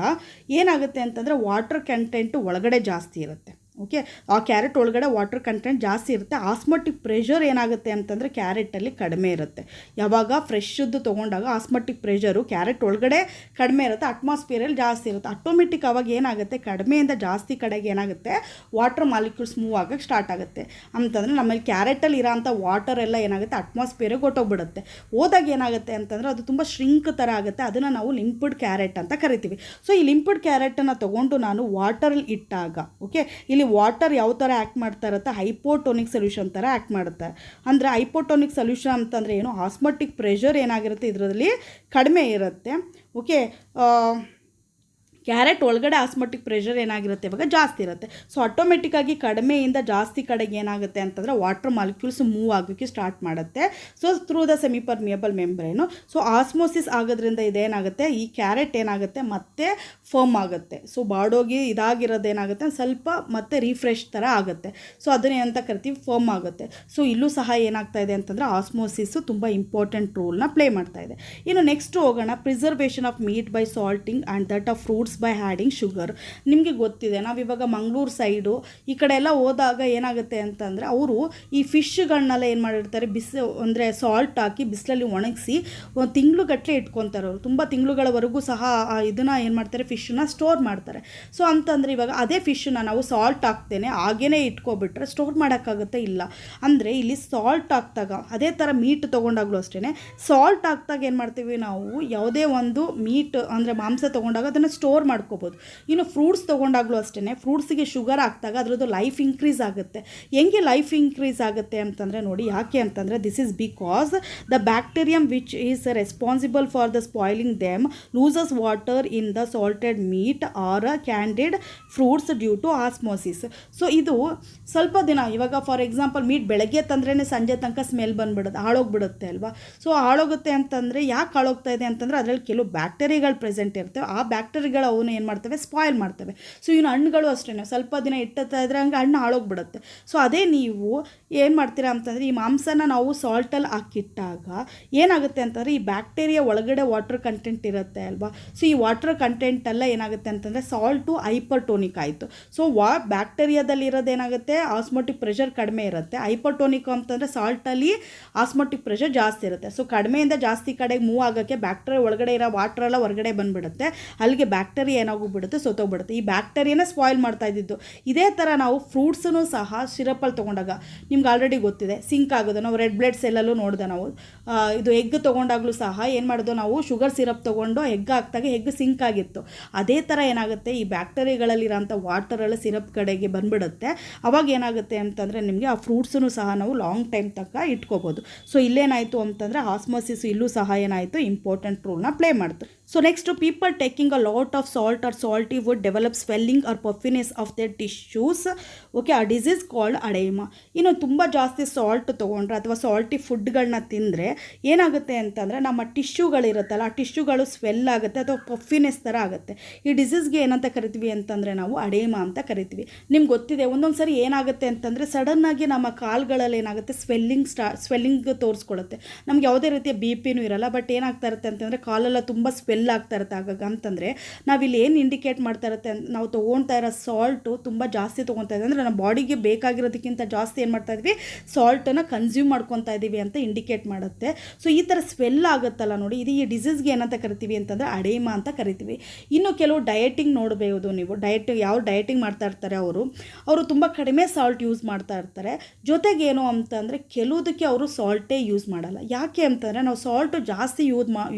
ಏನಾಗುತ್ತೆ ಅಂತಂದರೆ ವಾಟರ್ ಕಂಟೆಂಟು ಒಳಗಡೆ ಜಾಸ್ತಿ ಇರುತ್ತೆ. ಓಕೆ, ಆ ಕ್ಯಾರೆಟ್ ಒಳಗಡೆ ವಾಟರ್ ಕಂಟೆಂಟ್ ಜಾಸ್ತಿ ಇರುತ್ತೆ. ಆಸ್ಮೋಟಿಕ್ ಪ್ರೆಷರ್ ಏನಾಗುತ್ತೆ ಅಂತಂದರೆ ಕ್ಯಾರೆಟಲ್ಲಿ ಕಡಿಮೆ ಇರುತ್ತೆ. ಯಾವಾಗ ಫ್ರೆಶ್ದು ತೊಗೊಂಡಾಗ ಆಸ್ಮೋಟಿಕ್ ಪ್ರೆಷರು ಕ್ಯಾರೆಟ್ ಒಳಗಡೆ ಕಡಿಮೆ ಇರುತ್ತೆ, ಅಟ್ಮಾಸ್ಫಿಯರಲ್ಲಿ ಜಾಸ್ತಿ ಇರುತ್ತೆ. ಆಟೋಮೆಟಿಕ್ ಆವಾಗ ಏನಾಗುತ್ತೆ ಕಡಿಮೆಯಿಂದ ಜಾಸ್ತಿ ಕಡೆಗೆ ಏನಾಗುತ್ತೆ ವಾಟರ್ ಮಾಲಿಕ್ಯೂಲ್ಸ್ ಮೂವ್ ಆಗೋಕ್ಕೆ ಸ್ಟಾರ್ಟ್ ಆಗುತ್ತೆ. ಅಂತಂದರೆ ನಮ್ಮಲ್ಲಿ ಕ್ಯಾರೆಟಲ್ಲಿ ಇರೋಂಥ ವಾಟರ್ ಎಲ್ಲ ಏನಾಗುತ್ತೆ ಅಟ್ಮಾಸ್ಫಿಯರಿಗೆ ಹೊಟ್ಟೋಗ್ಬಿಡುತ್ತೆ. ಹೋದಾಗ ಏನಾಗುತ್ತೆ ಅಂತಂದರೆ ಅದು ತುಂಬ ಶ್ರಿಂಕ್ ಥರ ಆಗುತ್ತೆ, ಅದನ್ನು ನಾವು ಲಿಂಪ್ಡ್ ಕ್ಯಾರೆಟ್ ಅಂತ ಕರಿತೀವಿ. ಸೊ ಈ ಲಿಂಪ್ಡ್ ಕ್ಯಾರೆಟನ್ನು ತೊಗೊಂಡು ನಾನು ವಾಟರಲ್ಲಿ ಇಟ್ಟಾಗ, ಓಕೆ, ಇಲ್ಲಿ ವಾಟರ್ ಯಾವ ಥರ ಆ್ಯಕ್ಟ್ ಮಾಡ್ತಾ ಇರುತ್ತೆ ಹೈಪೋಟೋನಿಕ್ ಸೊಲ್ಯೂಷನ್ ಥರ ಆ್ಯಕ್ಟ್ ಮಾಡುತ್ತೆ. ಅಂದರೆ ಹೈಪೋಟೋನಿಕ್ ಸೊಲ್ಯೂಷನ್ ಅಂತಂದರೆ ಏನು, ಆಸ್ಮೋಟಿಕ್ ಪ್ರೆಷರ್ ಏನಾಗಿರುತ್ತೆ ಇದರಲ್ಲಿ ಕಡಿಮೆ ಇರುತ್ತೆ. ಓಕೆ, ಕ್ಯಾರೆಟ್ ಒಳಗಡೆ ಆಸ್ಮೋಟಿಕ್ ಪ್ರೆಷರ್ ಏನಾಗಿರುತ್ತೆ ಇವಾಗ ಜಾಸ್ತಿ ಇರುತ್ತೆ. ಸೊ ಆಟೋಮೆಟಿಕ್ಕಾಗಿ ಕಡಿಮೆಯಿಂದ ಜಾಸ್ತಿ ಕಡೆಗೆ ಏನಾಗುತ್ತೆ ಅಂತಂದರೆ ವಾಟರ್ ಮಾಲಿಕ್ಯೂಲ್ಸ್ ಮೂವ್ ಆಗೋಕ್ಕೆ ಸ್ಟಾರ್ಟ್ ಮಾಡುತ್ತೆ. So through the semi permeable membrane. So osmosis ಆಗೋದ್ರಿಂದ ಇದೇನಾಗುತ್ತೆ, ಈ ಕ್ಯಾರೆಟ್ ಏನಾಗುತ್ತೆ ಮತ್ತೆ ಫರ್ಮ್ ಆಗುತ್ತೆ. ಸೊ ಬಾಡೋಗಿ ಇದಾಗಿರೋದು ಏನಾಗುತ್ತೆ ಸ್ವಲ್ಪ ಮತ್ತೆ ರಿಫ್ರೆಶ್ ಥರ ಆಗುತ್ತೆ. ಸೊ ಅದನ್ನೇ ಅಂತ ಕರಿತೀವಿ ಫರ್ಮ್ ಆಗುತ್ತೆ. ಸೊ ಇಲ್ಲೂ ಸಹ ಏನಾಗ್ತಾ ಇದೆ ಅಂತಂದರೆ ಆಸ್ಮೋಸಿಸ್ಸು ತುಂಬ ಇಂಪಾರ್ಟೆಂಟ್ ರೋಲ್ನ ಪ್ಲೇ ಮಾಡ್ತಾ ಇದೆ. ಇನ್ನು ನೆಕ್ಸ್ಟ್ ಹೋಗೋಣ, preservation of meat by salting and that of fruits by adding sugar. ನಿಮಗೆ ಗೊತ್ತಿದೆ, ನಾವಿವಾಗ ಮಂಗಳೂರು ಸೈಡು ಈ ಕಡೆ ಎಲ್ಲ ಹೋದಾಗ ಏನಾಗುತ್ತೆ ಅಂತಂದರೆ ಅವರು ಈ ಫಿಶ್ಗಳನ್ನೆಲ್ಲ ಏನು ಮಾಡಿರ್ತಾರೆ, ಅಂದರೆ ಸಾಲ್ಟ್ ಹಾಕಿ ಬಿಸಿಲಲ್ಲಿ ಒಣಗಿಸಿ ಒಂದು ತಿಂಗಳುಗಟ್ಟಲೆ ಇಟ್ಕೊತಾರೆ. ಅವರು ತುಂಬ ತಿಂಗಳುಗಳವರೆಗೂ ಸಹ ಇದನ್ನು ಏನು ಮಾಡ್ತಾರೆ ಫಿಶನ್ನ ಸ್ಟೋರ್ ಮಾಡ್ತಾರೆ. ಸೊ ಅಂತಂದರೆ ಇವಾಗ ಅದೇ ಫಿಶನ್ನ ನಾವು ಸಾಲ್ಟ್ ಹಾಕ್ತೇನೆ ಹಾಗೇ ಇಟ್ಕೊಬಿಟ್ರೆ ಸ್ಟೋರ್ ಮಾಡೋಕ್ಕಾಗುತ್ತೆ ಇಲ್ಲ. ಅಂದರೆ ಇಲ್ಲಿ ಸಾಲ್ಟ್ ಹಾಕ್ದಾಗ ಅದೇ ಥರ ಮೀಟ್ ತೊಗೊಂಡಾಗಲೂ ಅಷ್ಟೇ, ಸಾಲ್ಟ್ ಹಾಕ್ದಾಗ ಏನು ಮಾಡ್ತೀವಿ ನಾವು ಯಾವುದೇ ಒಂದು ಮೀಟ್ ಅಂದರೆ ಮಾಂಸ ತೊಗೊಂಡಾಗ ಅದನ್ನು ಸ್ಟೋರ್ ಮಾಡ್ಕೋಬೋದು. ಇನ್ನು ಫ್ರೂಟ್ಸ್ ತೊಗೊಂಡಾಗಲೂ ಅಷ್ಟೇ, ಫ್ರೂಟ್ಸಿಗೆ ಶುಗರ್ ಹಾಕಿದಾಗ ಅದರದ್ದು ಲೈಫ್ ಇನ್ಕ್ರೀಸ್ ಆಗುತ್ತೆ. ಹೆಂಗೆ ಲೈಫ್ ಇನ್ಕ್ರೀಸ್ ಆಗುತ್ತೆ ಅಂತಂದರೆ ನೋಡಿ, ಯಾಕೆ ಅಂತಂದರೆ this is because the bacterium which is responsible for the spoiling them loses water in the salted meat or candied fruits due to osmosis. So ಇದು ಸ್ವಲ್ಪ ದಿನ, ಇವಾಗ ಫಾರ್ ಎಕ್ಸಾಂಪಲ್ ಮೀಟ್ ಬೆಳಗ್ಗೆ ತಂದ್ರೇ ಸಂಜೆ ತನಕ ಸ್ಮೆಲ್ ಬಂದುಬಿಡುತ್ತೆ, ಹಾಳೋಗ್ಬಿಡುತ್ತೆ ಅಲ್ವಾ. ಸೊ ಹಾಳೋಗುತ್ತೆ ಅಂತಂದರೆ ಯಾಕೆ ಹಾಳೋಗ್ತಾ ಇದೆ ಅಂತಂದರೆ ಅದರಲ್ಲಿ ಕೆಲವು ಬ್ಯಾಕ್ಟೀರಿಯಾಗಳು ಪ್ರೆಸೆಂಟ್ ಇರ್ತವೆ. ಆ ಬ್ಯಾಕ್ಟೀರಿಯಾಗಳು ಅವನು ಏನು ಮಾಡ್ತವೆ ಸ್ಪಾಯ್ಲ್ ಮಾಡ್ತವೆ. ಸೊ ಇನ್ನು ಹಣ್ಣುಗಳು ಅಷ್ಟೇ, ಸ್ವಲ್ಪ ದಿನ ಇಟ್ಟತಾ ಇದ್ರೆ ಹಂಗೆ ಹಣ್ಣು ಹಾಳೋಗ್ಬಿಡುತ್ತೆ. ಸೊ ಅದೇ ನೀವು ಏನು ಮಾಡ್ತೀರಾ ಅಂತಂದರೆ ಈ ಮಾಂಸನ ನಾವು ಸಾಲ್ಟಲ್ಲಿ ಹಾಕಿಟ್ಟಾಗ ಏನಾಗುತ್ತೆ ಅಂತಂದರೆ ಈ ಬ್ಯಾಕ್ಟೀರಿಯಾ ಒಳಗಡೆ ವಾಟರ್ ಕಂಟೆಂಟ್ ಇರುತ್ತೆ ಅಲ್ವಾ. ಸೊ ಈ ವಾಟರ್ ಕಂಟೆಂಟ್ ಎಲ್ಲ ಏನಾಗುತ್ತೆ ಅಂತಂದರೆ ಸಾಲ್ಟು ಹೈಪರ್ಟೋನಿಕ್ ಆಯಿತು. ಸೊ ಬ್ಯಾಕ್ಟೀರಿಯಾದಲ್ಲಿ ಇರೋದೇನಾಗುತ್ತೆ ಆಸ್ಮೋಟಿಕ್ ಪ್ರೆಷರ್ ಕಡಿಮೆ ಇರುತ್ತೆ. ಹೈಪರ್ಟೋನಿಕ್ ಅಂತಂದರೆ ಸಾಲ್ಟಲ್ಲಿ ಆಸ್ಮೋಟಿಕ್ ಪ್ರೆಷರ್ ಜಾಸ್ತಿ ಇರುತ್ತೆ. ಸೊ ಕಡಿಮೆಯಿಂದ ಜಾಸ್ತಿ ಕಡೆಗೆ ಮೂವ್ ಆಗೋಕ್ಕೆ ಬ್ಯಾಕ್ಟೀರಿಯಾ ಒಳಗಡೆ ಇರೋ ವಾಟರ್ ಎಲ್ಲ ಹೊರಗಡೆ ಬಂದುಬಿಡುತ್ತೆ. ಅಲ್ಲಿಗೆ ಬ್ಯಾಕ್ಟೀರಿಯಾ ಬ್ಯಾಕ್ಟೀರಿಯಾ ಏನಾಗೋಗ್ಬಿಡುತ್ತೆ, ಸೊತ್ತೋಗ್ಬಿಡುತ್ತೆ. ಈ ಬ್ಯಾಕ್ಟೀರಿಯಾನ ಸ್ಪಾಯ್ಲ್ ಮಾಡ್ತಾ ಇದ್ದಿದ್ದು. ಇದೇ ಥರ ನಾವು ಫ್ರೂಟ್ಸನ್ನು ಸಹ ಸಿರಪ್ಪಲ್ಲಿ ತೊಗೊಂಡಾಗ ನಿಮ್ಗೆ ಆಲ್ರೆಡಿ ಗೊತ್ತಿದೆ ಸಿಂಕ್ ಆಗೋದು. ನಾವು ರೆಡ್ ಬ್ಲಡ್ ಸೆಲ್ಲಲ್ಲೂ ನೋಡಿದೆ ನಾವು. ಇದು ಎಗ್ ತೊಗೊಂಡಾಗಲೂ ಸಹ ಏನು ಮಾಡೋದು, ನಾವು ಶುಗರ್ ಸಿರಪ್ ತೊಗೊಂಡು ಎಗ್ ಹಾಕಿದಾಗ ಎಗ್ ಸಿಂಕ್ ಆಗಿತ್ತು. ಅದೇ ಥರ ಏನಾಗುತ್ತೆ, ಈ ಬ್ಯಾಕ್ಟೀರಿಯಾಗಳಲ್ಲಿರೋಂಥ ವಾಟರೆಲ್ಲ ಸಿರಪ್ ಕಡೆಗೆ ಬಂದುಬಿಡುತ್ತೆ. ಅವಾಗ ಏನಾಗುತ್ತೆ ಅಂತಂದರೆ ನಿಮಗೆ ಆ ಫ್ರೂಟ್ಸನ್ನು ಸಹ ನಾವು ಲಾಂಗ್ ಟೈಮ್ ತನಕ ಇಟ್ಕೋಬೋದು. ಸೊ ಇಲ್ಲೇನಾಯಿತು ಅಂತಂದರೆ ಆಸ್ಮೋಸಿಸ್ ಇಲ್ಲೂ ಸಹ ಏನಾಯಿತು, ಇಂಪಾರ್ಟೆಂಟ್ ರೋಲ್ನ ಪ್ಲೇ ಮಾಡ್ತು. So next people taking a lot of salt or salty would develop swelling or puffiness of their tissues. Okay, a disease called oedema. ಇನ್ನು ತುಂಬ ಜಾಸ್ತಿ ಸಾಲ್ಟ್ ತೊಗೊಂಡ್ರೆ ಅಥವಾ ಸಾಲ್ಟಿ ಫುಡ್ಗಳನ್ನ ತಿಂದರೆ ಏನಾಗುತ್ತೆ ಅಂತಂದರೆ ನಮ್ಮ ಟಿಶ್ಯೂಗಳಿರುತ್ತಲ್ಲ, ಆ ಟಿಶ್ಯೂಗಳು ಸ್ವೆಲ್ ಆಗುತ್ತೆ ಅಥವಾ ಪಫಿನೆಸ್ ಥರ ಆಗುತ್ತೆ. ಈ ಡಿಸೀಸ್ಗೆ ಏನಂತ ಕರಿತೀವಿ ಅಂತಂದರೆ ನಾವು ಅಡೇಮಾ ಅಂತ ಕರಿತೀವಿ. ನಿಮ್ಗೆ ಗೊತ್ತಿದೆ ಒಂದೊಂದು ಸರಿ ಏನಾಗುತ್ತೆ ಅಂತಂದರೆ ಸಡನ್ನಾಗಿ ನಮ್ಮ ಕಾಲುಗಳಲ್ಲಿ ಏನಾಗುತ್ತೆ, ಸ್ವೆಲ್ಲಿಂಗ್ ತೋರಿಸ್ಕೊಳುತ್ತೆ. ನಮ್ಗೆ ಯಾವುದೇ ರೀತಿಯ ಬಿ ಪಿನೂ ಇರಲ್ಲ, ಬಟ್ ಏನಾಗ್ತಾ ಇರುತ್ತೆ ಅಂತಂದರೆ ಕಾಲೆಲ್ಲ ತುಂಬ ಸ್ವೆಲ್ ಆಗ್ತಾ ಇರುತ್ತೆ. ಆಗಾಗ ಅಂತಂದರೆ ನಾವಿಲ್ಲಿ ಏನು ಇಂಡಿಕೇಟ್ ಮಾಡ್ತಾ ಇರುತ್ತೆ, ನಾವು ತೊಗೊಳ್ತಾ ಇರೋ ಸಾಲ್ಟು ತುಂಬ ಜಾಸ್ತಿ ತೊಗೊತಾ ಇದ್ದೀವಿ ಅಂದರೆ ನಮ್ಮ ಬಾಡಿಗೆ ಬೇಕಾಗಿರೋದಕ್ಕಿಂತ ಜಾಸ್ತಿ ಏನು ಮಾಡ್ತಾ ಇದ್ವಿ, ಸಾಲ್ಟನ್ನು ಕನ್ಸ್ಯೂಮ್ ಮಾಡ್ಕೊತಾ ಇದ್ದೀವಿ ಅಂತ ಇಂಡಿಕೇಟ್ ಮಾಡುತ್ತೆ. ಸೊ ಈ ಥರ ಸ್ವೆಲ್ ಆಗುತ್ತಲ್ಲ ನೋಡಿ, ಇದು ಈ ಡಿಸೀಸ್ಗೆ ಏನಂತ ಕರಿತೀವಿ ಅಂತಂದರೆ ಅಡೇಮಾ ಅಂತ ಕರಿತೀವಿ. ಇನ್ನು ಕೆಲವು ಡಯಟಿಂಗ್ ನೋಡಬಹುದು ನೀವು. ಯಾವ ಡಯಟಿಂಗ್ ಮಾಡ್ತಾ ಇರ್ತಾರೆ ಅವರು ತುಂಬ ಕಡಿಮೆ ಸಾಲ್ಟ್ ಯೂಸ್ ಮಾಡ್ತಾ ಇರ್ತಾರೆ. ಜೊತೆಗೆ ಏನು ಅಂತಂದರೆ ಕೆಲವುದಕ್ಕೆ ಅವರು ಸಾಲ್ಟೇ ಯೂಸ್ ಮಾಡಲ್ಲ. ಯಾಕೆ ಅಂತಂದರೆ ನಾವು ಸಾಲ್ಟು ಜಾಸ್ತಿ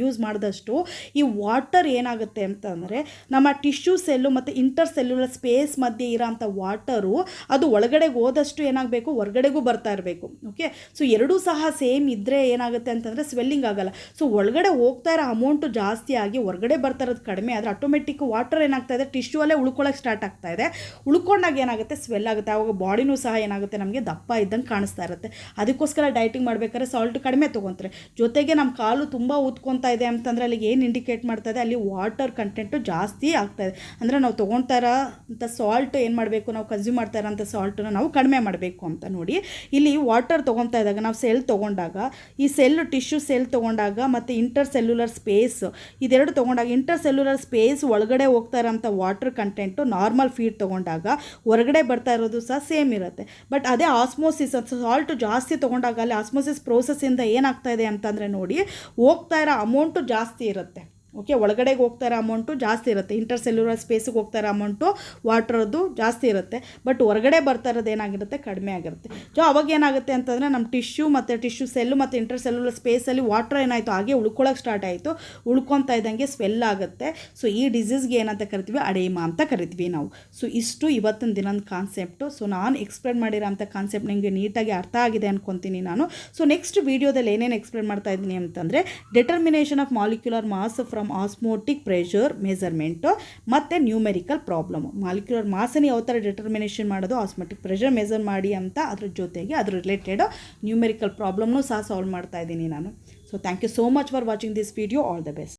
ಯೂಸ್ ಮಾಡಿದಷ್ಟು ಈ ವಾಟರ್ ಏನಾಗುತ್ತೆ ಅಂತಂದರೆ ನಮ್ಮ ಟಿಶ್ಯೂ ಸೆಲ್ಲು ಮತ್ತು ಇಂಟರ್ ಸೆಲ್ಯುಲರ್ ಸ್ಪೇಸ್ ಮಧ್ಯೆ ಇರೋಂಥ ವಾಟರು ಅದು ಒಳಗಡೆಗೆ ಹೋದಷ್ಟು ಏನಾಗಬೇಕು, ಹೊರಗಡೆಗೂ ಬರ್ತಾ ಇರಬೇಕು. ಓಕೆ, ಸೊ ಎರಡೂ ಸಹ ಸೇಮ್ ಇದ್ದರೆ ಏನಾಗುತ್ತೆ ಅಂತಂದರೆ ಸ್ವೆಲ್ಲಿಂಗ್ ಆಗಲ್ಲ. ಸೊ ಒಳಗಡೆ ಹೋಗ್ತಾ ಇರೋ ಅಮೌಂಟು ಜಾಸ್ತಿ ಆಗಿ ಹೊರಗಡೆ ಬರ್ತಾ ಇರೋದು ಕಡಿಮೆ ಆದರೆ ಆಟೋಮೆಟಿಕ್ ವಾಟರ್ ಏನಾಗ್ತಾ ಇದೆ, ಟಿಶ್ಯೂ ಅಲ್ಲೇ ಉಳ್ಕೊಳ್ಳೋಕೆ ಸ್ಟಾರ್ಟ್ ಆಗ್ತಾ ಇದೆ. ಉಳ್ಕೊಂಡಾಗ ಏನಾಗುತ್ತೆ, ಸ್ವೆಲ್ ಆಗುತ್ತೆ. ಆವಾಗ ಬಾಡಿನೂ ಸಹ ಏನಾಗುತ್ತೆ, ನಮಗೆ ದಪ್ಪ ಇದ್ದಂಗೆ ಕಾಣಿಸ್ತಾ ಇರುತ್ತೆ. ಅದಕ್ಕೋಸ್ಕರ ಡಯಟಿಂಗ್ ಮಾಡಬೇಕಾದ್ರೆ ಸಾಲ್ಟ್ ಕಡಿಮೆ ತೊಗೊತಾರೆ. ಜೊತೆಗೆ ನಮ್ಮ ಕಾಲು ತುಂಬ ಊದ್ಕೊತಾ ಇದೆ ಅಂತಂದರೆ ಅಲ್ಲಿಗೆ ಏನು ಇಂಡಿಕೇಟ್ ಮಾಡ್ತಾ ಇದೆ, ಅಲ್ಲಿ ವಾಟರ್ ಕಂಟೆಂಟು ಜಾಸ್ತಿ ಆಗ್ತಾಯಿದೆ. ಅಂದರೆ ನಾವು ತೊಗೊಳ್ತಾ ಇರೋಂಥ ಸಾಲ್ಟ್ ಏನು ಮಾಡಬೇಕು, ನಾವು ಕನ್ಸ್ಯೂಮ್ ಮಾಡ್ತಾ ಇರೋಂಥ ಸಾಲ್ಟನ್ನು ನಾವು ಕಡಿಮೆ ಮಾಡಬೇಕು ಅಂತ ನೋಡಿ. ಇಲ್ಲಿ ವಾಟರ್ ತೊಗೊತಾ ಇದ್ದಾಗ ನಾವು ಸೆಲ್ ತೊಗೊಂಡಾಗ ಈ ಟಿಶ್ಯೂ ಸೆಲ್ ತೊಗೊಂಡಾಗ ಮತ್ತು ಇಂಟರ್ ಸೆಲ್ಯುಲರ್ ಸ್ಪೇಸ್ ಇದೆರಡು ತೊಗೊಂಡಾಗ ಇಂಟರ್ ಸೆಲ್ಯುಲರ್ ಸ್ಪೇಸ್ ಒಳಗಡೆ ಹೋಗ್ತಾ ಇರೋಂಥ ವಾಟರ್ ಕಂಟೆಂಟು ನಾರ್ಮಲ್ ಫೀಡ್ ತೊಗೊಂಡಾಗ ಹೊರಗಡೆ ಬರ್ತಾ ಇರೋದು ಸಹ ಸೇಮ್ ಇರುತ್ತೆ. ಬಟ್ ಅದೇ ಆಸ್ಮೋಸಿಸ್ ಸಾಲ್ಟ್ ಜಾಸ್ತಿ ತೊಗೊಂಡಾಗ ಅಲ್ಲಿ ಆಸ್ಮೋಸಿಸ್ ಪ್ರೋಸೆಸ್ಸಿಂದ ಏನಾಗ್ತಾ ಇದೆ ಅಂತಂದರೆ ನೋಡಿ, ಹೋಗ್ತಾ ಇರೋ ಅಮೌಂಟು ಜಾಸ್ತಿ ಇರುತ್ತೆ. ಓಕೆ, ಒಳಗಡೆಗೆ ಹೋಗ್ತಾ ಇರೋ ಅಮೌಂಟು ಜಾಸ್ತಿ ಇರುತ್ತೆ. ಇಂಟರ್ ಸೆಲ್ಯುಲರ್ ಸ್ಪೇಸಿಗೆ ಹೋಗ್ತಾ ಇರೋ ಅಮೌಂಟು ವಾಟ್ರದ್ದು ಜಾಸ್ತಿ ಇರುತ್ತೆ. ಬಟ್ ಹೊರಗಡೆ ಬರ್ತಾ ಇರೋದು ಏನಾಗಿರುತ್ತೆ, ಕಡಿಮೆ ಆಗಿರುತ್ತೆ. ಸೊ ಅವಾಗ ಏನಾಗುತ್ತೆ ಅಂತಂದರೆ ನಮ್ಮ ಟಿಶ್ಯೂ ಸೆಲ್ಲು ಮತ್ತು ಇಂಟರ್ ಸೆಲ್ಯುಲರ್ ಸ್ಪೇಸಲ್ಲಿ ವಾಟ್ರ್ ಏನಾಯಿತು, ಹಾಗೆ ಉಳ್ಕೊಳ್ಳೋಕೆ ಸ್ಟಾರ್ಟ್ ಆಯಿತು. ಉಳ್ಕೊತಾ ಇದ್ದಂಗೆ ಸ್ವೆಲ್ ಆಗುತ್ತೆ. ಸೊ ಈ ಡಿಸೀಸ್ಗೆ ಏನಂತ ಕರಿತೀವಿ, ಅಡೇಮಾ ಅಂತ ಕರಿತೀವಿ ನಾವು. ಸೊ ಇಷ್ಟು ಇವತ್ತಿನ ದಿನದ ಕಾನ್ಸೆಪ್ಟು. ಸೊ ನಾನು ಎಕ್ಸ್ಪ್ಲೇನ್ ಮಾಡಿರೋಂಥ ಕಾನ್ಸೆಪ್ಟ್ ನಿಮಗೆ ನೀಟಾಗಿ ಅರ್ಥ ಆಗಿದೆ ಅನ್ಕೊತೀನಿ ನಾನು. ಸೊ ನೆಕ್ಸ್ಟ್ ವೀಡಿಯೋದಲ್ಲಿ ಏನೇನು ಎಕ್ಸ್ಪ್ಲೇನ್ ಮಾಡ್ತಾ ಇದ್ದೀನಿ ಅಂತಂದರೆ determination of molecular mass from osmotic pressure measurement ಮತ್ತು ನ್ಯೂಮೆರಿಕಲ್ ಪ್ರಾಬ್ಲಮು. ಮಾಲಿಕ್ಯುಲರ್ ಮಾಸನ್ನು ಯಾವ ಥರ ಡಿಟರ್ಮಿನೇಷನ್ ಮಾಡೋದು, ಆಸ್ಮೋಟಿಕ್ ಪ್ರೆಷರ್ ಮೆಜರ್ ಮಾಡಿ ಅಂತ, ಅದ್ರ ಜೊತೆಗೆ ಅದ್ರ ರಿಲೇಟೆಡ್ ನ್ಯೂಮೆರಿಕಲ್ ಪ್ರಾಬ್ಲಮ್ನೂ ಸಹ ಸಾಲ್ವ್ ಮಾಡ್ತಾ ಇದ್ದೀನಿ ನಾನು. So thank you so much for watching this video. All the best.